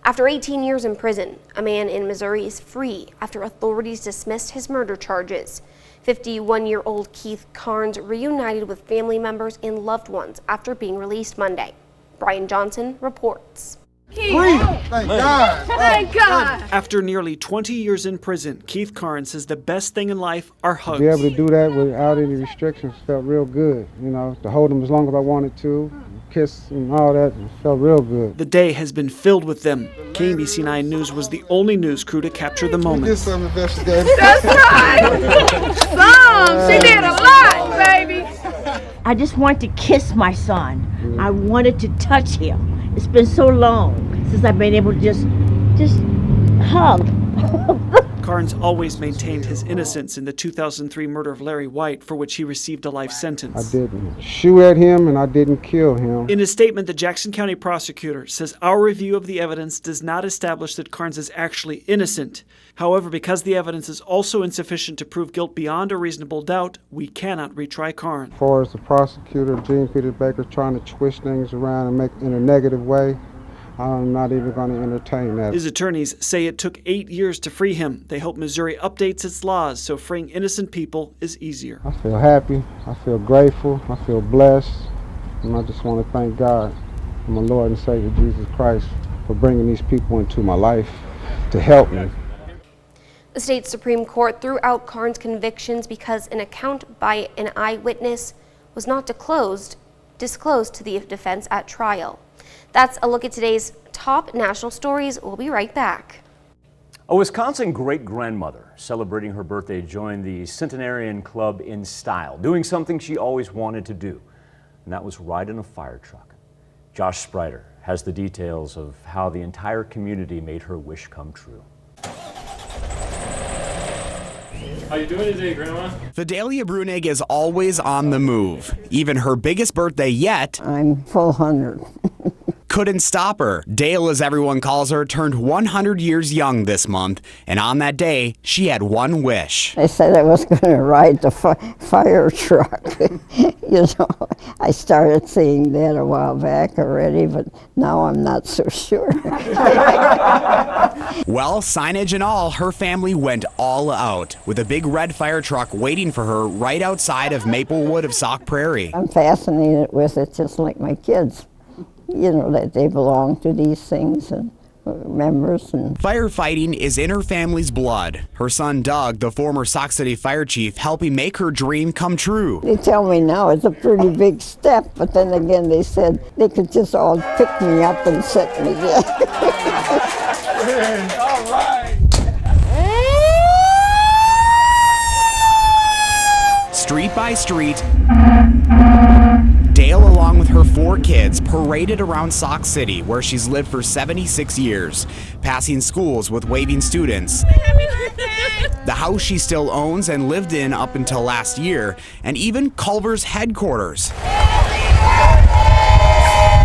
S1: After 18 years in prison, a man in Missouri is free after authorities dismissed his murder charges. 51-year-old Keith Carnes reunited with family members and loved ones after being released Monday. Brian Johnson reports.
S6: Free! Thank God!
S9: Thank God! After nearly 20 years in prison, Keith Carnes says the best thing in life are hugs.
S6: To be able to do that without any restrictions felt real good. To hold him as long as I wanted to, kiss and all that, it felt real good.
S9: The day has been filled with them. KBC 9 News was the only news crew to capture the moment.
S6: We did some investigating.
S9: That's
S10: right! She did a lot, baby! I just wanted to kiss my son. I wanted to touch him. It's been so long since I've been able to just hug.
S9: Carnes always maintained his innocence in the 2003 murder of Larry White, for which he received a life sentence.
S6: I didn't shoot at him and I didn't kill him.
S9: In a statement, the Jackson County prosecutor says our review of the evidence does not establish that Carnes is actually innocent. However, because the evidence is also insufficient to prove guilt beyond a reasonable doubt, we cannot retry Carnes.
S6: As far as the prosecutor, Gene Peter Baker, trying to twist things around and make in a negative way, I'm not even going to entertain that.
S9: His attorneys say it took 8 years to free him. They hope Missouri updates its laws so freeing innocent people is easier.
S6: I feel happy, I feel grateful, I feel blessed, and I just want to thank God and my Lord and Savior Jesus Christ for bringing these people into my life to help me.
S1: The state Supreme Court threw out Carnes' convictions because an account by an eyewitness was not disclosed to the defense at trial. That's a look at today's top national stories. We'll be right back.
S2: A Wisconsin great-grandmother celebrating her birthday joined the Centenarian Club in style, doing something she always wanted to do, and that was ride in a fire truck. Josh Sprider has the details of how the entire community made her wish come true.
S8: How you doing today, Grandma?
S11: Fidelia Brunig is always on the move. Even her biggest birthday yet,
S13: I'm full 100.
S11: couldn't stop her. Dale, as everyone calls her, turned 100 years young this month, and on that day, she had one wish.
S13: I said I was going to ride the fire truck. You know, I started seeing that a while back already, but now I'm not so sure.
S11: Well, signage and all, her family went all out, with a big red fire truck waiting for her right outside of Maplewood of Sauk Prairie.
S13: I'm fascinated with it, just like my kids. You know, that they belong to these things and members. And
S11: firefighting is in her family's blood. Her son Doug, the former Sauk City fire chief, helping make her dream come true.
S13: They tell me now it's a pretty big step, but then again they said they could just all pick me up and set me there.
S11: All right. Street by street, Dale, along with her 4 kids, paraded around Sauk City, where she's lived for 76 years, passing schools with waving students. The house she still owns and lived in up until last year, and even Culver's headquarters.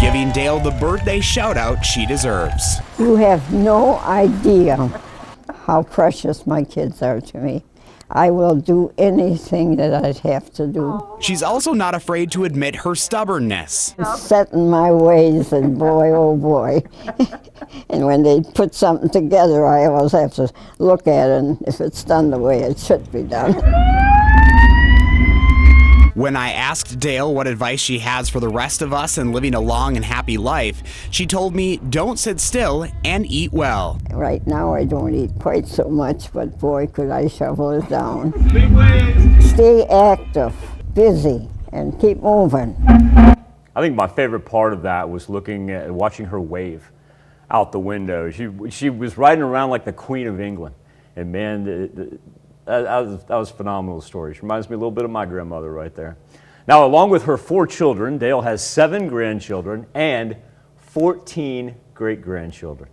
S11: Giving Dale the birthday shout-out she deserves.
S13: You have no idea how precious my kids are to me. I will do anything that I'd have to do.
S11: She's also not afraid to admit her stubbornness.
S13: It's set in my ways, and boy, oh boy. And when they put something together, I always have to look at it, and if it's done the way it should be done.
S11: When I asked Dale what advice she has for the rest of us in living a long and happy life, she told me, don't sit still and eat well.
S13: Right now I don't eat quite so much, but boy, could I shovel it down.
S8: Big waves.
S13: Stay active, busy, and keep moving.
S2: I think my favorite part of that was watching her wave out the window. She was riding around like the Queen of England, and man, that was a phenomenal story. She reminds me a little bit of my grandmother right there. Now, along with her 4 children, Dale has 7 grandchildren and 14 great-grandchildren.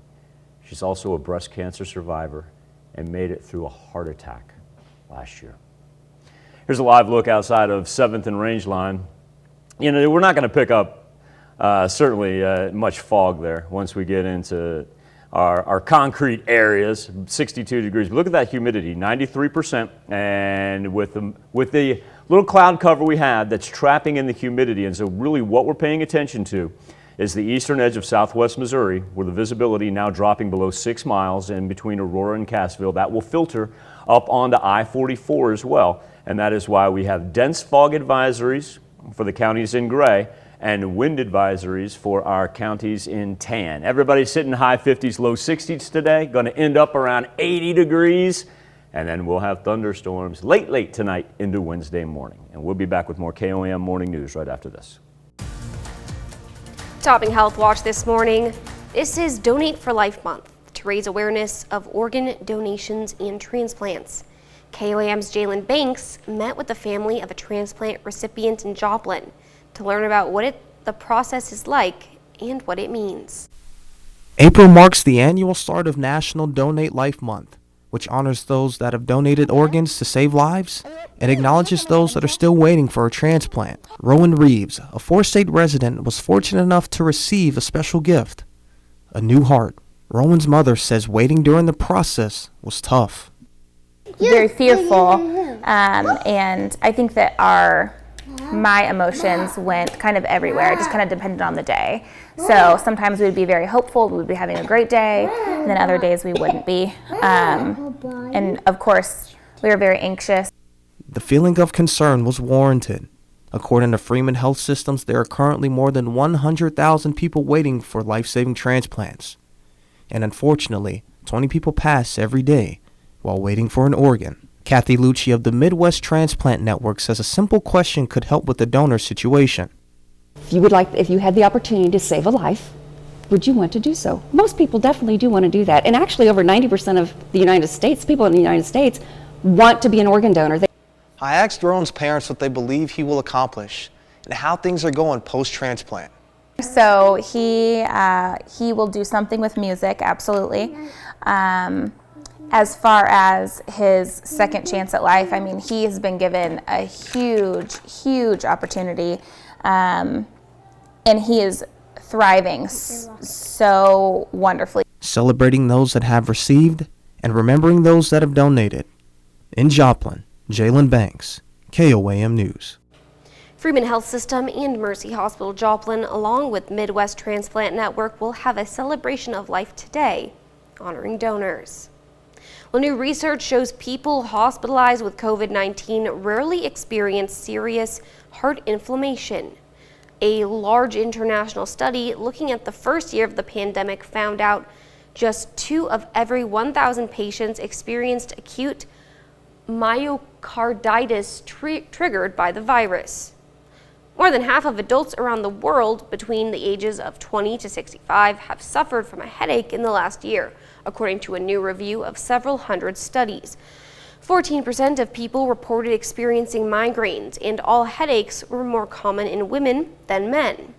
S2: She's also a breast cancer survivor and made it through a heart attack last year. Here's a live look outside of 7th and Rangeline. You know, we're not going to pick up certainly much fog there once we get into our concrete areas, 62 degrees. But look at that humidity, 93%, and with the little cloud cover we had that's trapping in the humidity. And so really what we're paying attention to is the eastern edge of southwest Missouri, where the visibility now dropping below 6 miles in between Aurora and Cassville. That will filter up onto I-44 as well, and that is why we have dense fog advisories for the counties in gray and wind advisories for our counties in tan. Everybody's sitting high 50s, low 60s today, going to end up around 80 degrees, and then we'll have thunderstorms late tonight into Wednesday morning. And we'll be back with more KOAM Morning News right after this.
S1: Topping Health Watch this morning, this is Donate for Life Month to raise awareness of organ donations and transplants. KOAM's Jalen Banks met with the family of a transplant recipient in Joplin to learn about what the process is like and what it means.
S16: April marks the annual start of National Donate Life Month, which honors those that have donated organs to save lives and acknowledges those that are still waiting for a transplant. Rowan Reeves, a 4-state resident, was fortunate enough to receive a special gift, a new heart. Rowan's mother says waiting during the process was tough.
S5: Very fearful, and I think that my emotions went kind of everywhere. It just kind of depended on the day. So sometimes we'd be very hopeful, we'd be having a great day, and then other days we wouldn't be. And of course, we were very anxious.
S16: The feeling of concern was warranted. According to Freeman Health Systems, there are currently more than 100,000 people waiting for life-saving transplants. And unfortunately, 20 people pass every day while waiting for an organ. Kathy Lucci of the Midwest Transplant Network says a simple question could help with the donor situation.
S25: If you had the opportunity to save a life,
S7: would you want to do so? Most people definitely do want to do that. And actually over 90% of the United States, people in the United States, want to be an organ donor.
S16: I asked Rowan's parents what they believe he will accomplish and how things are going post-transplant.
S5: So he will do something with music, absolutely. As far as his second chance at life, I mean, he has been given a huge opportunity, and he is thriving so wonderfully.
S16: Celebrating those that have received and remembering those that have donated. In Joplin, Jalen Banks, KOAM News.
S1: Freeman Health System and Mercy Hospital Joplin, along with Midwest Transplant Network, will have a celebration of life today, honoring donors. Well, new research shows people hospitalized with COVID-19 rarely experience serious heart inflammation. A large international study looking at the first year of the pandemic found out just 2 of every 1,000 patients experienced acute myocarditis triggered by the virus. More than half of adults around the world between the ages of 20 to 65 have suffered from a headache in the last year, according to a new review of several hundred studies. 14% of people reported experiencing migraines, and all headaches were more common in women than men.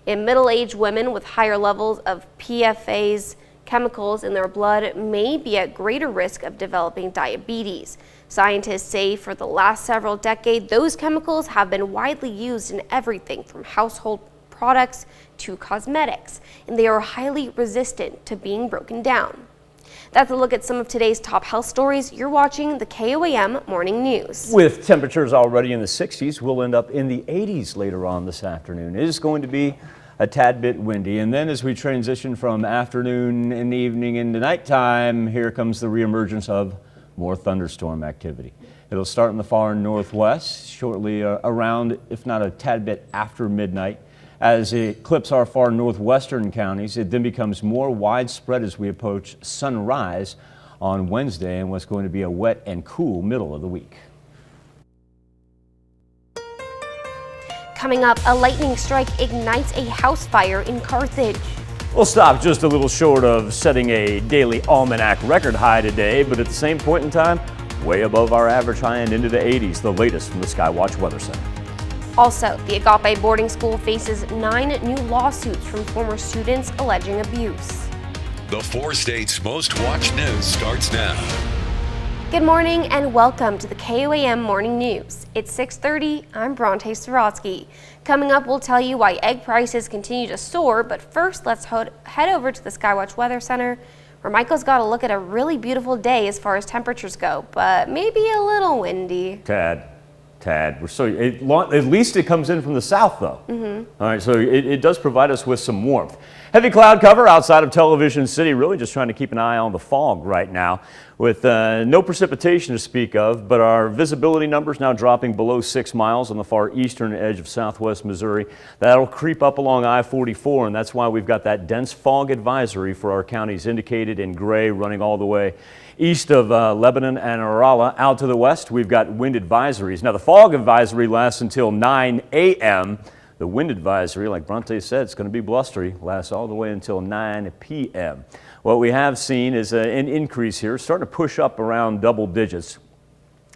S1: In middle-aged women with higher levels of PFAS chemicals in their blood may be at greater risk of developing diabetes. Scientists say for the last several decades, those chemicals have been widely used in everything from household products to cosmetics, and they are highly resistant to being broken down. That's a look at some of today's top health stories. You're watching the KOAM Morning News.
S2: With temperatures already in the 60s, we'll end up in the 80s later on this afternoon. It is going to be a tad bit windy, and then as we transition from afternoon and evening into nighttime, here comes the reemergence of more thunderstorm activity. It'll start in the far northwest shortly around, if not a tad bit after midnight. As it clips our far northwestern counties, it then becomes more widespread as we approach sunrise on Wednesday and what's going to be a wet and cool middle of the week.
S1: Coming up, a lightning strike ignites a house fire in Carthage.
S2: We'll stop just a little short of setting a daily almanac record high today, but at the same point in time, way above our average high and into the 80s, the latest from the Skywatch Weather Center.
S1: Also, the Agape boarding school faces 9 new lawsuits from former students alleging abuse.
S3: The 4 states' most watched news starts now.
S1: Good morning and welcome to the KOAM Morning News. It's 6:30. I'm Bronte Sorotsky. Coming up, we'll tell you why egg prices continue to soar, but first let's head over to the Skywatch Weather Center, where Michael's got a look at a really beautiful day as far as temperatures go, but maybe a little windy.
S2: Tad. At least it comes in from the south, though. All right, so it does provide us with some warmth. Heavy cloud cover outside of Television City, really just trying to keep an eye on the fog right now with no precipitation to speak of, but our visibility numbers now dropping below 6 miles on the far eastern edge of southwest Missouri. That'll creep up along I-44, and that's why we've got that dense fog advisory for our counties indicated in gray running all the way east of Lebanon and Arala. Out to the west, we've got wind advisories. Now, the fog advisory lasts until 9 a.m. The wind advisory, like Bronte said, it's going to be blustery, lasts all the way until 9 p.m. What we have seen is an increase here, starting to push up around double digits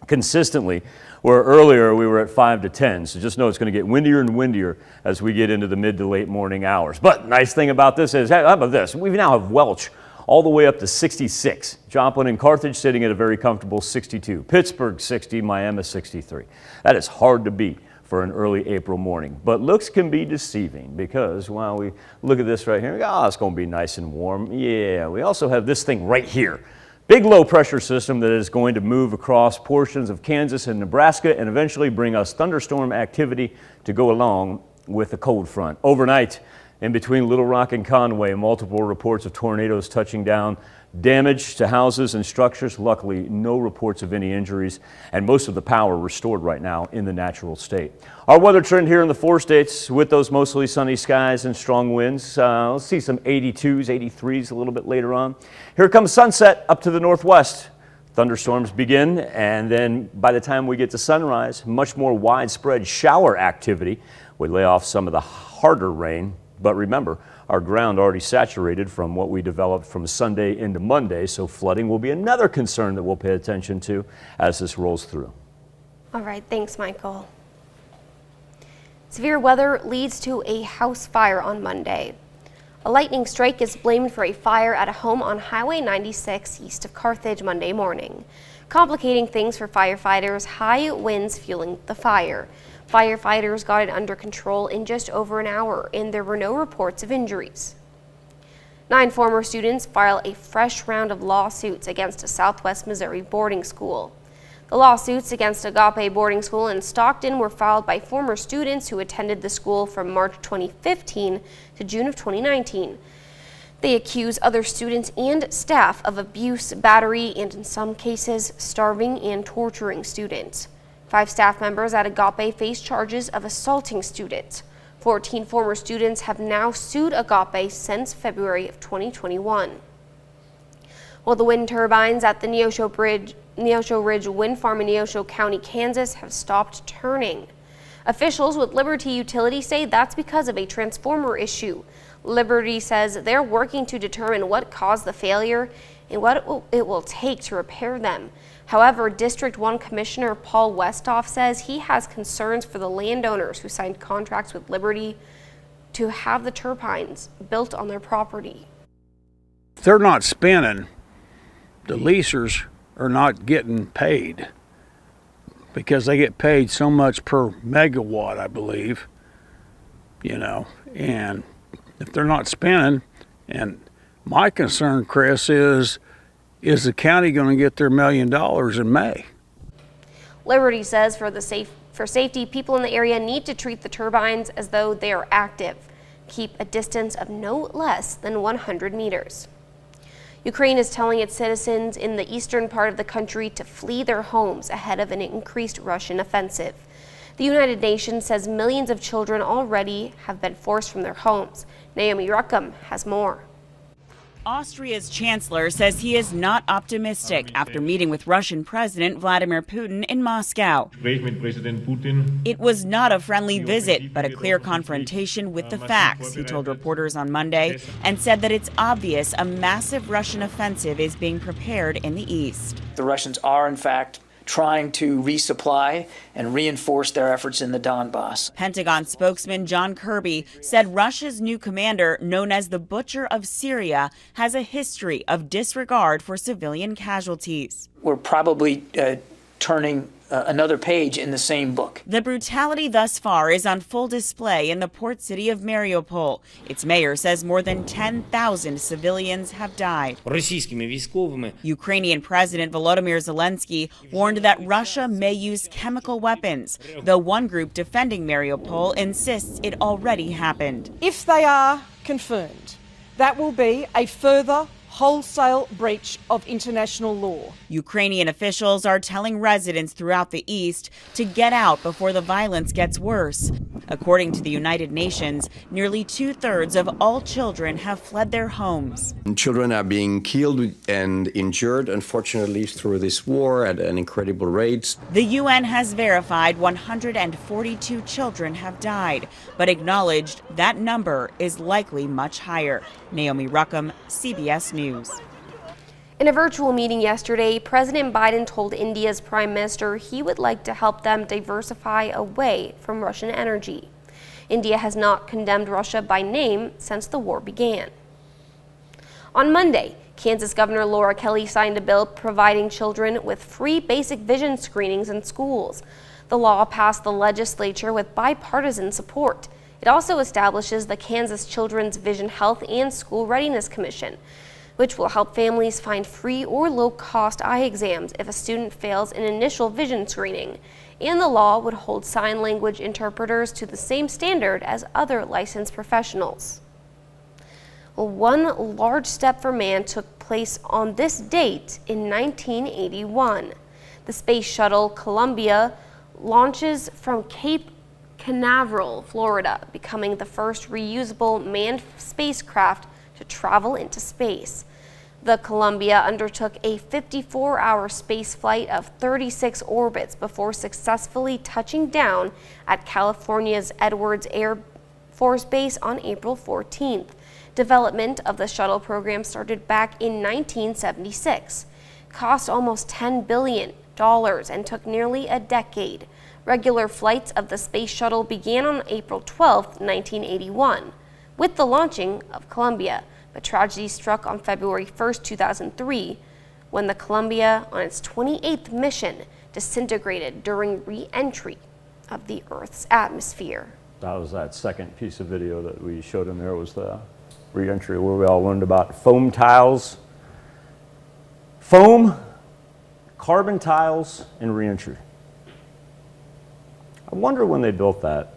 S2: consistently, where earlier we were at 5 to 10. So just know it's going to get windier and windier as we get into the mid to late morning hours. But nice thing about this is, how about this? We now have Welch all the way up to 66. Joplin and Carthage sitting at a very comfortable 62. Pittsburgh 60, Miami 63. That is hard to beat for an early April morning. But looks can be deceiving because while we look at this right here, it's going to be nice and warm. Yeah, we also have this thing right here. Big low pressure system that is going to move across portions of Kansas and Nebraska and eventually bring us thunderstorm activity to go along with the cold front. Overnight, in between Little Rock and Conway, multiple reports of tornadoes touching down, damage to houses and structures. Luckily, no reports of any injuries, and most of the power restored right now in the natural state. Our weather trend here in the 4 states with those mostly sunny skies and strong winds. Let's see some 82s, 83s a little bit later on. Here comes sunset up to the northwest. Thunderstorms begin, and then by the time we get to sunrise, much more widespread shower activity. We lay off some of the harder rain. But remember, our ground already saturated from what we developed from Sunday into Monday, so flooding will be another concern that we'll pay attention to as this rolls through.
S1: All right, thanks, Michael. Severe weather leads to a house fire on Monday. A lightning strike is blamed for a fire at a home on Highway 96 east of Carthage Monday morning. Complicating things for firefighters, high winds fueling the fire. Firefighters got it under control in just over an hour, and there were no reports of injuries. 9 former students file a fresh round of lawsuits against a Southwest Missouri boarding school. The lawsuits against Agape Boarding School in Stockton were filed by former students who attended the school from March 2015 to June of 2019. They accuse other students and staff of abuse, battery, and in some cases, starving and torturing students. 5 staff members at Agape face charges of assaulting students. 14 former students have now sued Agape since February of 2021. While the wind turbines at the Neosho Ridge Wind Farm in Neosho County, Kansas have stopped turning. Officials with Liberty Utility say that's because of a transformer issue. Liberty says they're working to determine what caused the failure and what it will take to repair them. However, District 1 Commissioner Paul Westhoff says he has concerns for the landowners who signed contracts with Liberty to have the turbines built on their property.
S4: If they're not spinning, the leasers are not getting paid because they get paid so much per megawatt, I believe, and if they're not spinning, and my concern, Chris, is the county going to get their $1 million in May?
S1: Liberty says for safety, people in the area need to treat the turbines as though they are active. Keep a distance of no less than 100 meters. Ukraine is telling its citizens in the eastern part of the country to flee their homes ahead of an increased Russian offensive. The United Nations says millions of children already have been forced from their homes. Naomi Ruckham has more.
S12: Austria's chancellor says he is not optimistic after meeting with Russian President Vladimir Putin in Moscow. It was not a friendly visit, but a clear confrontation with the facts, he told reporters on Monday, and said that it's obvious a massive Russian offensive is being prepared in the east.
S14: The Russians are, in fact, trying to resupply and reinforce their efforts in the Donbass.
S12: Pentagon spokesman John Kirby said Russia's new commander, known as the Butcher of Syria, has a history of disregard for civilian casualties.
S14: We're probably turning another page in the same book.
S12: The brutality thus far is on full display in the port city of Mariupol. Its mayor says more than 10,000 civilians have died. Ukrainian President Volodymyr Zelensky warned that Russia may use chemical weapons, though one group defending Mariupol insists it already happened.
S15: If they are confirmed, that will be a further wholesale breach of international law.
S12: Ukrainian officials are telling residents throughout the east to get out before the violence gets worse. According to the United Nations, nearly 2/3 of all children have fled their homes.
S17: Children are being killed and injured, unfortunately, through this war at an incredible rate.
S12: The UN has verified 142 children have died, but acknowledged that number is likely much higher. Naomi Ruckham, CBS News.
S1: In a virtual meeting yesterday, President Biden told India's Prime Minister he would like to help them diversify away from Russian energy. India has not condemned Russia by name since the war began. On Monday, Kansas Governor Laura Kelly signed a bill providing children with free basic vision screenings in schools. The law passed the legislature with bipartisan support. It also establishes the Kansas Children's Vision Health and School Readiness Commission, which will help families find free or low-cost eye exams if a student fails an initial vision screening. And the law would hold sign language interpreters to the same standard as other licensed professionals. One large step for man took place on this date in 1981. The space shuttle Columbia launches from Cape Canaveral, Florida, becoming the first reusable manned spacecraft to travel into space. The Columbia undertook a 54-hour space flight of 36 orbits before successfully touching down at California's Edwards Air Force Base on April 14th. Development of the shuttle program started back in 1976, cost almost $10 billion, and took nearly a decade. Regular flights of the space shuttle began on April 12, 1981, with the launching of Columbia, but tragedy struck on February 1, 2003, when the Columbia, on its 28th mission, disintegrated during re-entry of the Earth's atmosphere.
S2: That was that second piece of video that we showed in there, was the re-entry, where we all learned about foam tiles, foam, carbon tiles, and re-entry. I wonder when they built that,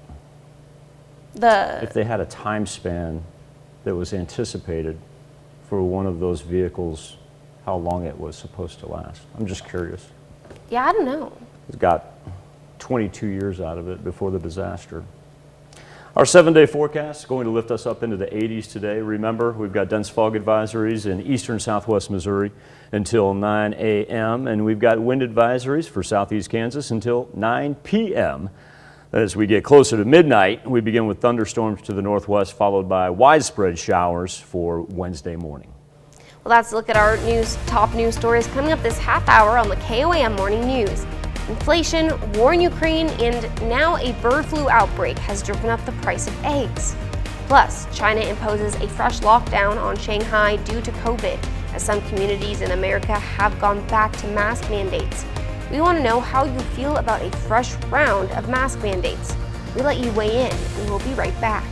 S2: if they had a time span that was anticipated for one of those vehicles, how long it was supposed to last. I'm just curious.
S1: Yeah, I don't know.
S2: It got 22 years out of it before the disaster. Our 7-day forecast is going to lift us up into the 80s today. Remember, we've got dense fog advisories in eastern southwest Missouri until 9 a.m. and we've got wind advisories for southeast Kansas until 9 p.m. As we get closer to midnight, we begin with thunderstorms to the northwest, followed by widespread showers for Wednesday morning.
S1: Well, that's a look at our top news stories coming up this half hour on the KOAM Morning News. Inflation, war in Ukraine, and now a bird flu outbreak has driven up the price of eggs. Plus, China imposes a fresh lockdown on Shanghai due to COVID, as some communities in America have gone back to mask mandates. We want to know how you feel about a fresh round of mask mandates. We let you weigh in, and we'll be right back.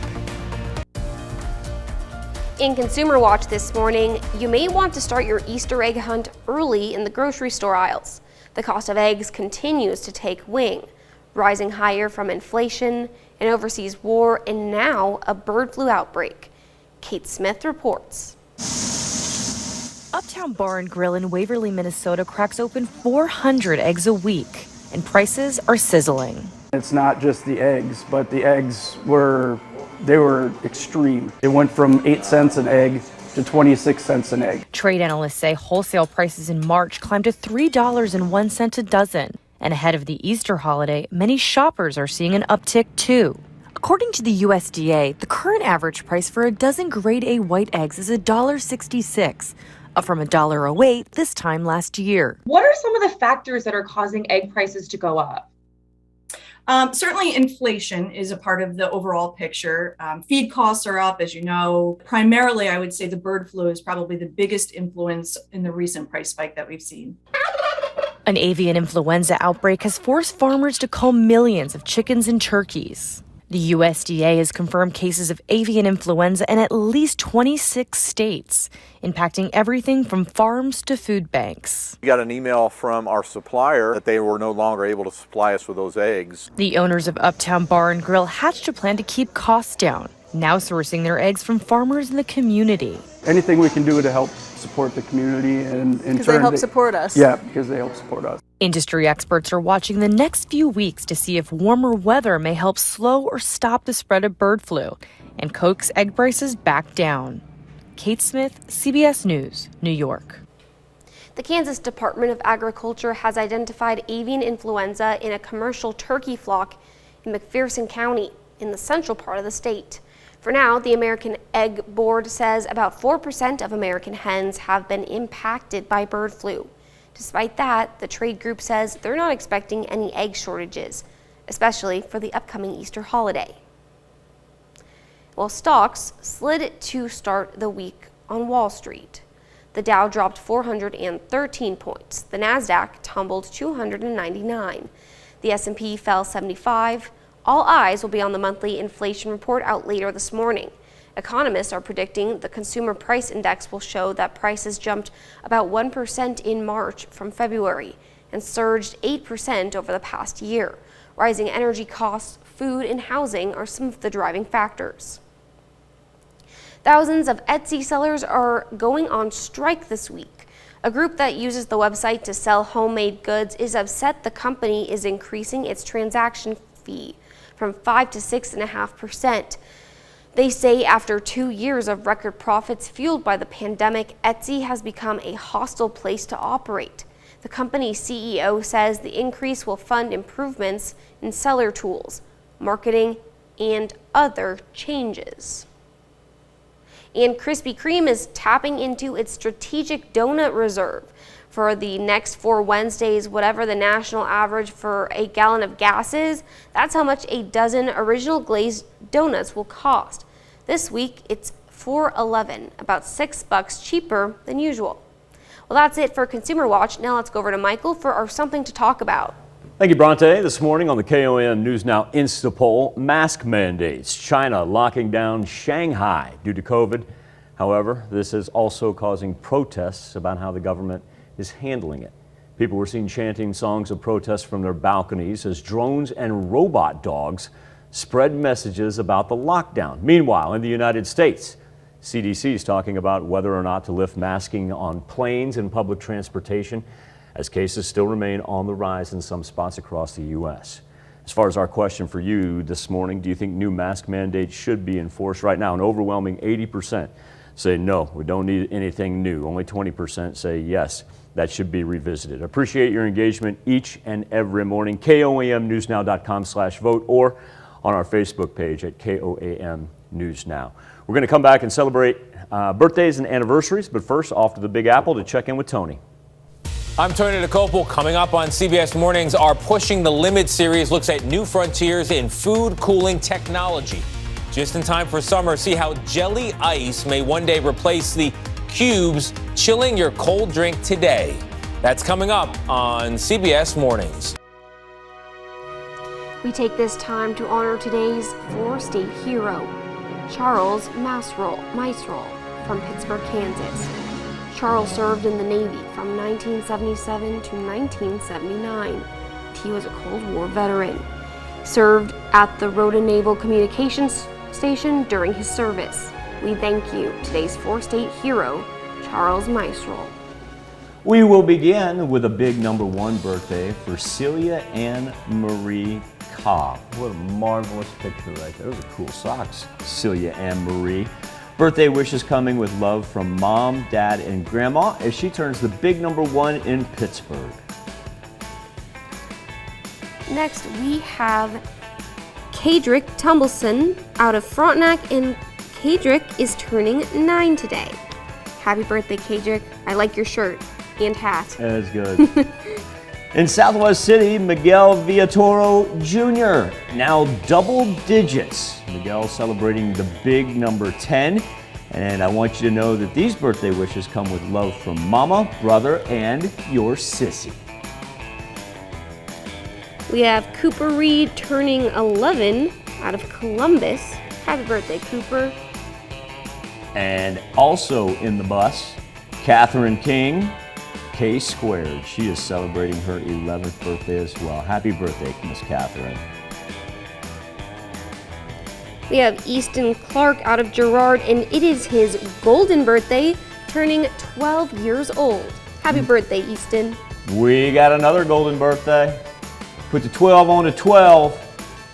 S1: In Consumer Watch this morning, you may want to start your Easter egg hunt early in the grocery store aisles. The cost of eggs continues to take wing, rising higher from inflation, an overseas war, and now a bird flu outbreak. Kate Smith reports.
S18: Uptown Bar and Grill in Waverly, Minnesota cracks open 400 eggs a week, and prices are sizzling.
S19: It's not just the eggs, but the eggs were extreme. It went from 8 cents an egg to 26 cents an egg.
S18: Trade analysts say wholesale prices in March climbed to $3.01 a dozen. And ahead of the Easter holiday, many shoppers are seeing an uptick too. According to the USDA, the current average price for a dozen grade A white eggs is $1.66, up from $1.08 this time last year.
S20: What are some of the factors that are causing egg prices to go up?
S22: Certainly inflation is a part of the overall picture. Feed costs are up, as you know. Primarily, I would say the bird flu is probably the biggest influence in the recent price spike that we've seen.
S18: An avian influenza outbreak has forced farmers to cull millions of chickens and turkeys. The USDA has confirmed cases of avian influenza in at least 26 states, impacting everything from farms to food banks.
S25: We got an email from our supplier that they were no longer able to supply us with those eggs.
S18: The owners of Uptown Bar and Grill hatched a plan to keep costs down, now sourcing their eggs from farmers in the community.
S19: Anything we can do to help support the community and in turn
S20: Because they help support us.
S19: Yeah, because they help support us.
S18: Industry experts are watching the next few weeks to see if warmer weather may help slow or stop the spread of bird flu and coax egg prices back down. Kate Smith, CBS News, New York.
S1: The Kansas Department of Agriculture has identified avian influenza in a commercial turkey flock in McPherson County in the central part of the state. For now, the American Egg Board says about 4% of American hens have been impacted by bird flu. Despite that, the trade group says they're not expecting any egg shortages, especially for the upcoming Easter holiday. Well, stocks slid to start the week on Wall Street. The Dow dropped 413 points. The Nasdaq tumbled 299. The S&P fell 75. All eyes will be on the monthly inflation report out later this morning. Economists are predicting the consumer price index will show that prices jumped about 1% in March from February and surged 8% over the past year. Rising energy costs, food, and housing are some of the driving factors. Thousands of Etsy sellers are going on strike this week. A group that uses the website to sell homemade goods is upset the company is increasing its transaction fee from 5 to 6.5%. They say after 2 years of record profits fueled by the pandemic, Etsy has become a hostile place to operate. The company's CEO says the increase will fund improvements in seller tools, marketing, and other changes. And Krispy Kreme is tapping into its strategic donut reserve. For the next 4 Wednesdays, whatever the national average for a gallon of gas is, that's how much a dozen original glazed donuts will cost. This week, it's $4.11, about $6 cheaper than usual. Well, that's it for Consumer Watch. Now let's go over to Michael for our Something to Talk About.
S2: Thank you, Bronte. This morning on the KOAM News Now Instapoll, mask mandates. China locking down Shanghai due to COVID. However, this is also causing protests about how the government is handling it. People were seen chanting songs of protest from their balconies as drones and robot dogs spread messages about the lockdown. Meanwhile, in the United States, CDC is talking about whether or not to lift masking on planes and public transportation as cases still remain on the rise in some spots across the U.S. As far as our question for you this morning, do you think new mask mandates should be enforced? Right now, an overwhelming 80% say no, we don't need anything new. Only 20% say yes, that should be revisited. Appreciate your engagement each and every morning. KOAMnewsnow.com/vote or on our Facebook page at KOAM News Now. We're going to come back and celebrate birthdays and anniversaries, but first off to the Big Apple to check in with Tony.
S9: I'm Tony DeCopel. Coming up on CBS Mornings, our Pushing the Limit series looks at new frontiers in food cooling technology. Just in time for summer, see how jelly ice may one day replace the cubes chilling your cold drink today. That's coming up on CBS Mornings.
S1: We take this time to honor today's four-state hero, Charles Maisel from Pittsburgh, Kansas. Charles served in the Navy from 1977 to 1979. He was a Cold War veteran. Served at the Rota Naval Communications Station during his service. We thank you, today's four-state hero, Charles Maisel.
S2: We will begin with a big #1 birthday for Celia Ann Marie Cobb. What a marvelous picture right there. Those are cool socks, Celia Ann Marie. Birthday wishes coming with love from Mom, Dad, and Grandma as she turns the big #1 in Pittsburgh.
S1: Next, we have Kadrick Tumbleson out of Frontenac, and Kadrick is turning 9 today. Happy birthday, Kadrick. I like your shirt and hat.
S2: That's good. In Southwest City, Miguel Villatoro Jr., now double digits. Miguel celebrating the big number 10. And I want you to know that these birthday wishes come with love from Mama, brother, and your sissy.
S1: We have Cooper Reed turning 11 out of Columbus. Happy birthday, Cooper.
S2: And also in the bus, Catherine King, K squared. She is celebrating her 11th birthday as well. Happy birthday, Miss Catherine.
S1: We have Easton Clark out of Girard, and it is his golden birthday, turning 12 years old. Happy birthday, Easton.
S2: We got another golden birthday. Put the 12 on the 12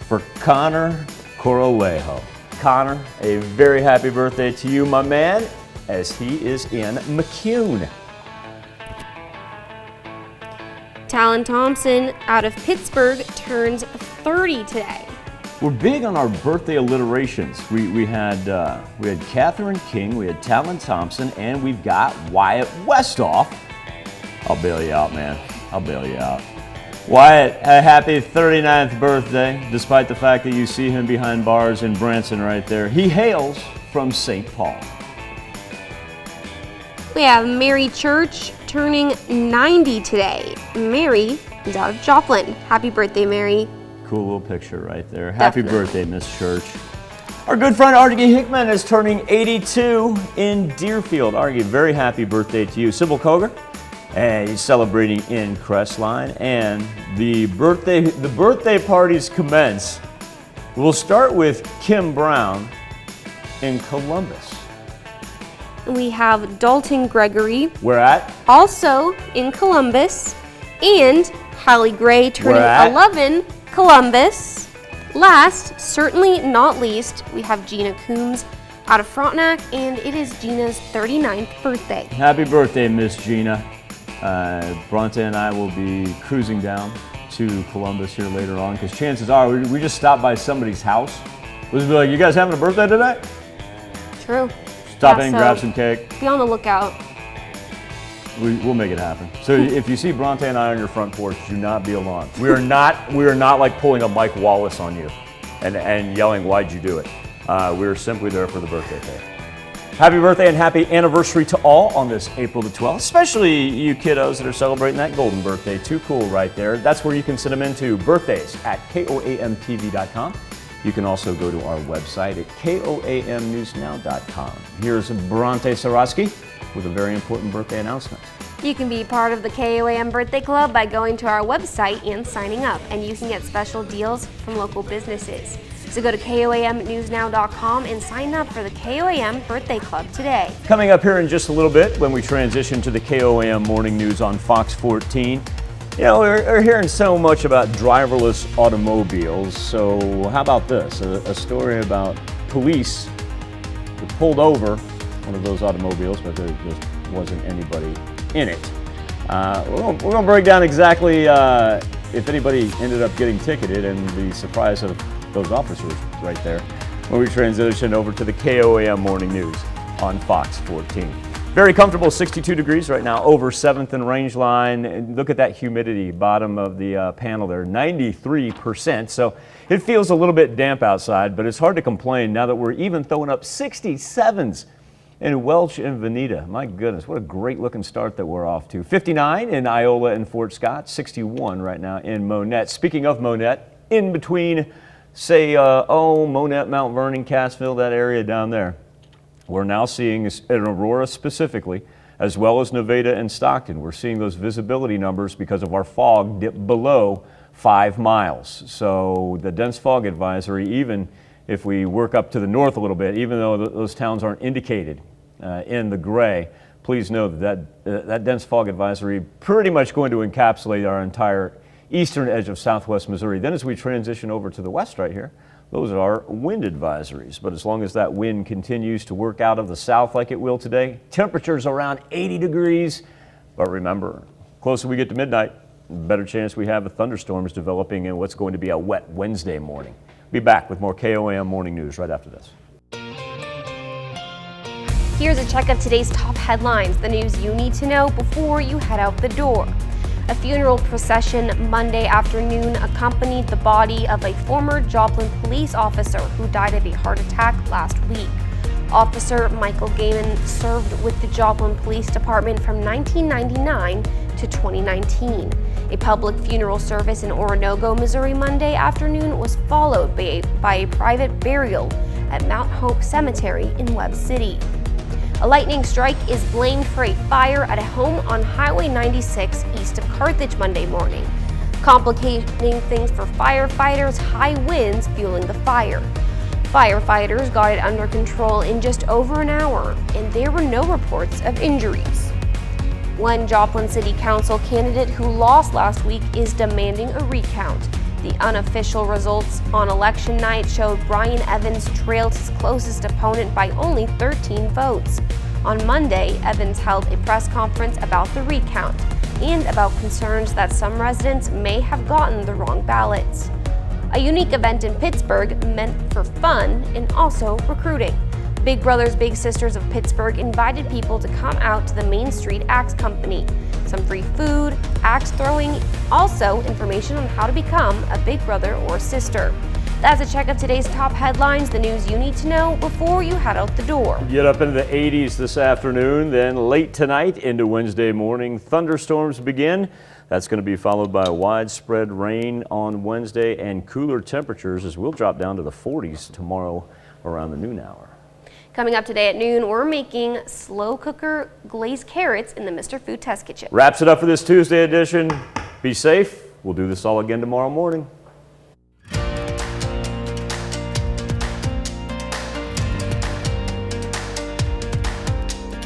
S2: for Connor Coralejo. Connor, a very happy birthday to you, my man, as he is in McCune.
S1: Talon Thompson out of Pittsburgh turns 30 today.
S2: We're big on our birthday alliterations. We had Catherine King, we had Talon Thompson, and we've got Wyatt Westhoff. I'll bail you out, man. I'll bail you out. Wyatt, a happy 39th birthday, despite the fact that you see him behind bars in Branson right there. He hails from St. Paul.
S1: We have Mary Church turning 90 today. Mary is out of Joplin. Happy birthday, Mary.
S2: Cool little picture right there. Happy birthday, Miss Church. Our good friend Argie Hickman is turning 82 in Deerfield. Argie, very happy birthday to you. Sybil Koger, and he's celebrating in Crestline. And the birthday parties commence. We'll start with Kim Brown in Columbus.
S1: We have Dalton Gregory.
S2: Where at?
S1: Also in Columbus. And Holly Gray turning 11, Columbus. Last, certainly not least, we have Gina Coombs out of Frontenac, and it is Gina's 39th birthday.
S2: Happy birthday, Miss Gina. Bronte and I will be cruising down to Columbus here later on, because chances are we just stopped by somebody's house. We'll just be like, you guys having a birthday today?
S1: True.
S2: Stop
S1: Yeah,
S2: in and
S1: so
S2: grab some cake.
S1: Be on the lookout.
S2: We'll make it happen. So if you see Bronte and I on your front porch, do not be alarmed. We are not like pulling a Mike Wallace on you and yelling, "Why'd you do it?" We're simply there for the birthday cake. Happy birthday and happy anniversary to all on this April the 12th, especially you kiddos that are celebrating that golden birthday. Too cool right there. That's where you can send them into birthdays@KOAMTV.com. You can also go to our website at KOAMNewsNow.com. Here's Bronte Sarosky with a very important birthday announcement.
S1: You can be part of the KOAM Birthday Club by going to our website and signing up, and you can get special deals from local businesses. So go to KOAMNewsNow.com and sign up for the KOAM Birthday Club today.
S2: Coming up here in just a little bit when we transition to the KOAM Morning News on Fox 14. You know, we're hearing so much about driverless automobiles, so how about this? A story about police who pulled over one of those automobiles, but there just wasn't anybody in it. We're going to break down exactly if anybody ended up getting ticketed and the surprise of those officers right there when we transition over to the KOAM Morning News on Fox 14. Very comfortable, 62 degrees right now over 7th and Rangeline. And look at that humidity, bottom of the panel there, 93%. So it feels a little bit damp outside, but it's hard to complain now that we're even throwing up 67s in Welch and Veneta. My goodness, what a great looking start that we're off to. 59 in Iola and Fort Scott, 61 right now in Monette. Speaking of Monette, in between, say, Monette, Mount Vernon, Cassville, that area down there, we're now seeing in Aurora specifically, as well as Nevada and Stockton, we're seeing those visibility numbers because of our fog dip below 5 miles. So the dense fog advisory, even if we work up to the north a little bit, even though those towns aren't indicated in the gray, please know that dense fog advisory pretty much going to encapsulate our entire eastern edge of southwest Missouri. Then as we transition over to the west right here, those are wind advisories. But as long as that wind continues to work out of the south like it will today, temperatures around 80 degrees. But remember, closer we get to midnight, better chance we have of thunderstorms developing in what's going to be a wet Wednesday morning. Be back with more KOAM Morning News right after this.
S1: Here's a check of today's top headlines, the news you need to know before you head out the door. A funeral procession Monday afternoon accompanied the body of a former Joplin police officer who died of a heart attack last week. Officer Michael Gaiman served with the Joplin Police Department from 1999 to 2019. A public funeral service in Oronogo, Missouri Monday afternoon was followed by a private burial at Mount Hope Cemetery in Webb City. A lightning strike is blamed for a fire at a home on Highway 96 east of Carthage Monday morning. Complicating things for firefighters, high winds fueling the fire. Firefighters got it under control in just over an hour, and there were no reports of injuries. One Joplin City Council candidate who lost last week is demanding a recount. The unofficial results on election night showed Brian Evans trailed his closest opponent by only 13 votes. On Monday, Evans held a press conference about the recount and about concerns that some residents may have gotten the wrong ballots. A unique event in Pittsburgh meant for fun and also recruiting. Big Brothers Big Sisters of Pittsburgh invited people to come out to the Main Street Axe Company. Some free food, axe throwing, also information on how to become a big brother or sister. That's a check of today's top headlines, the news you need to know before you head out the door.
S2: Get up into the 80s this afternoon, then late tonight into Wednesday morning. Thunderstorms begin. That's going to be followed by widespread rain on Wednesday and cooler temperatures as we'll drop down to the 40s tomorrow around the noon hour.
S1: Coming up today at noon, we're making slow cooker glazed carrots in the Mr. Food Test Kitchen.
S2: Wraps it up for this Tuesday edition. Be safe. We'll do this all again tomorrow morning.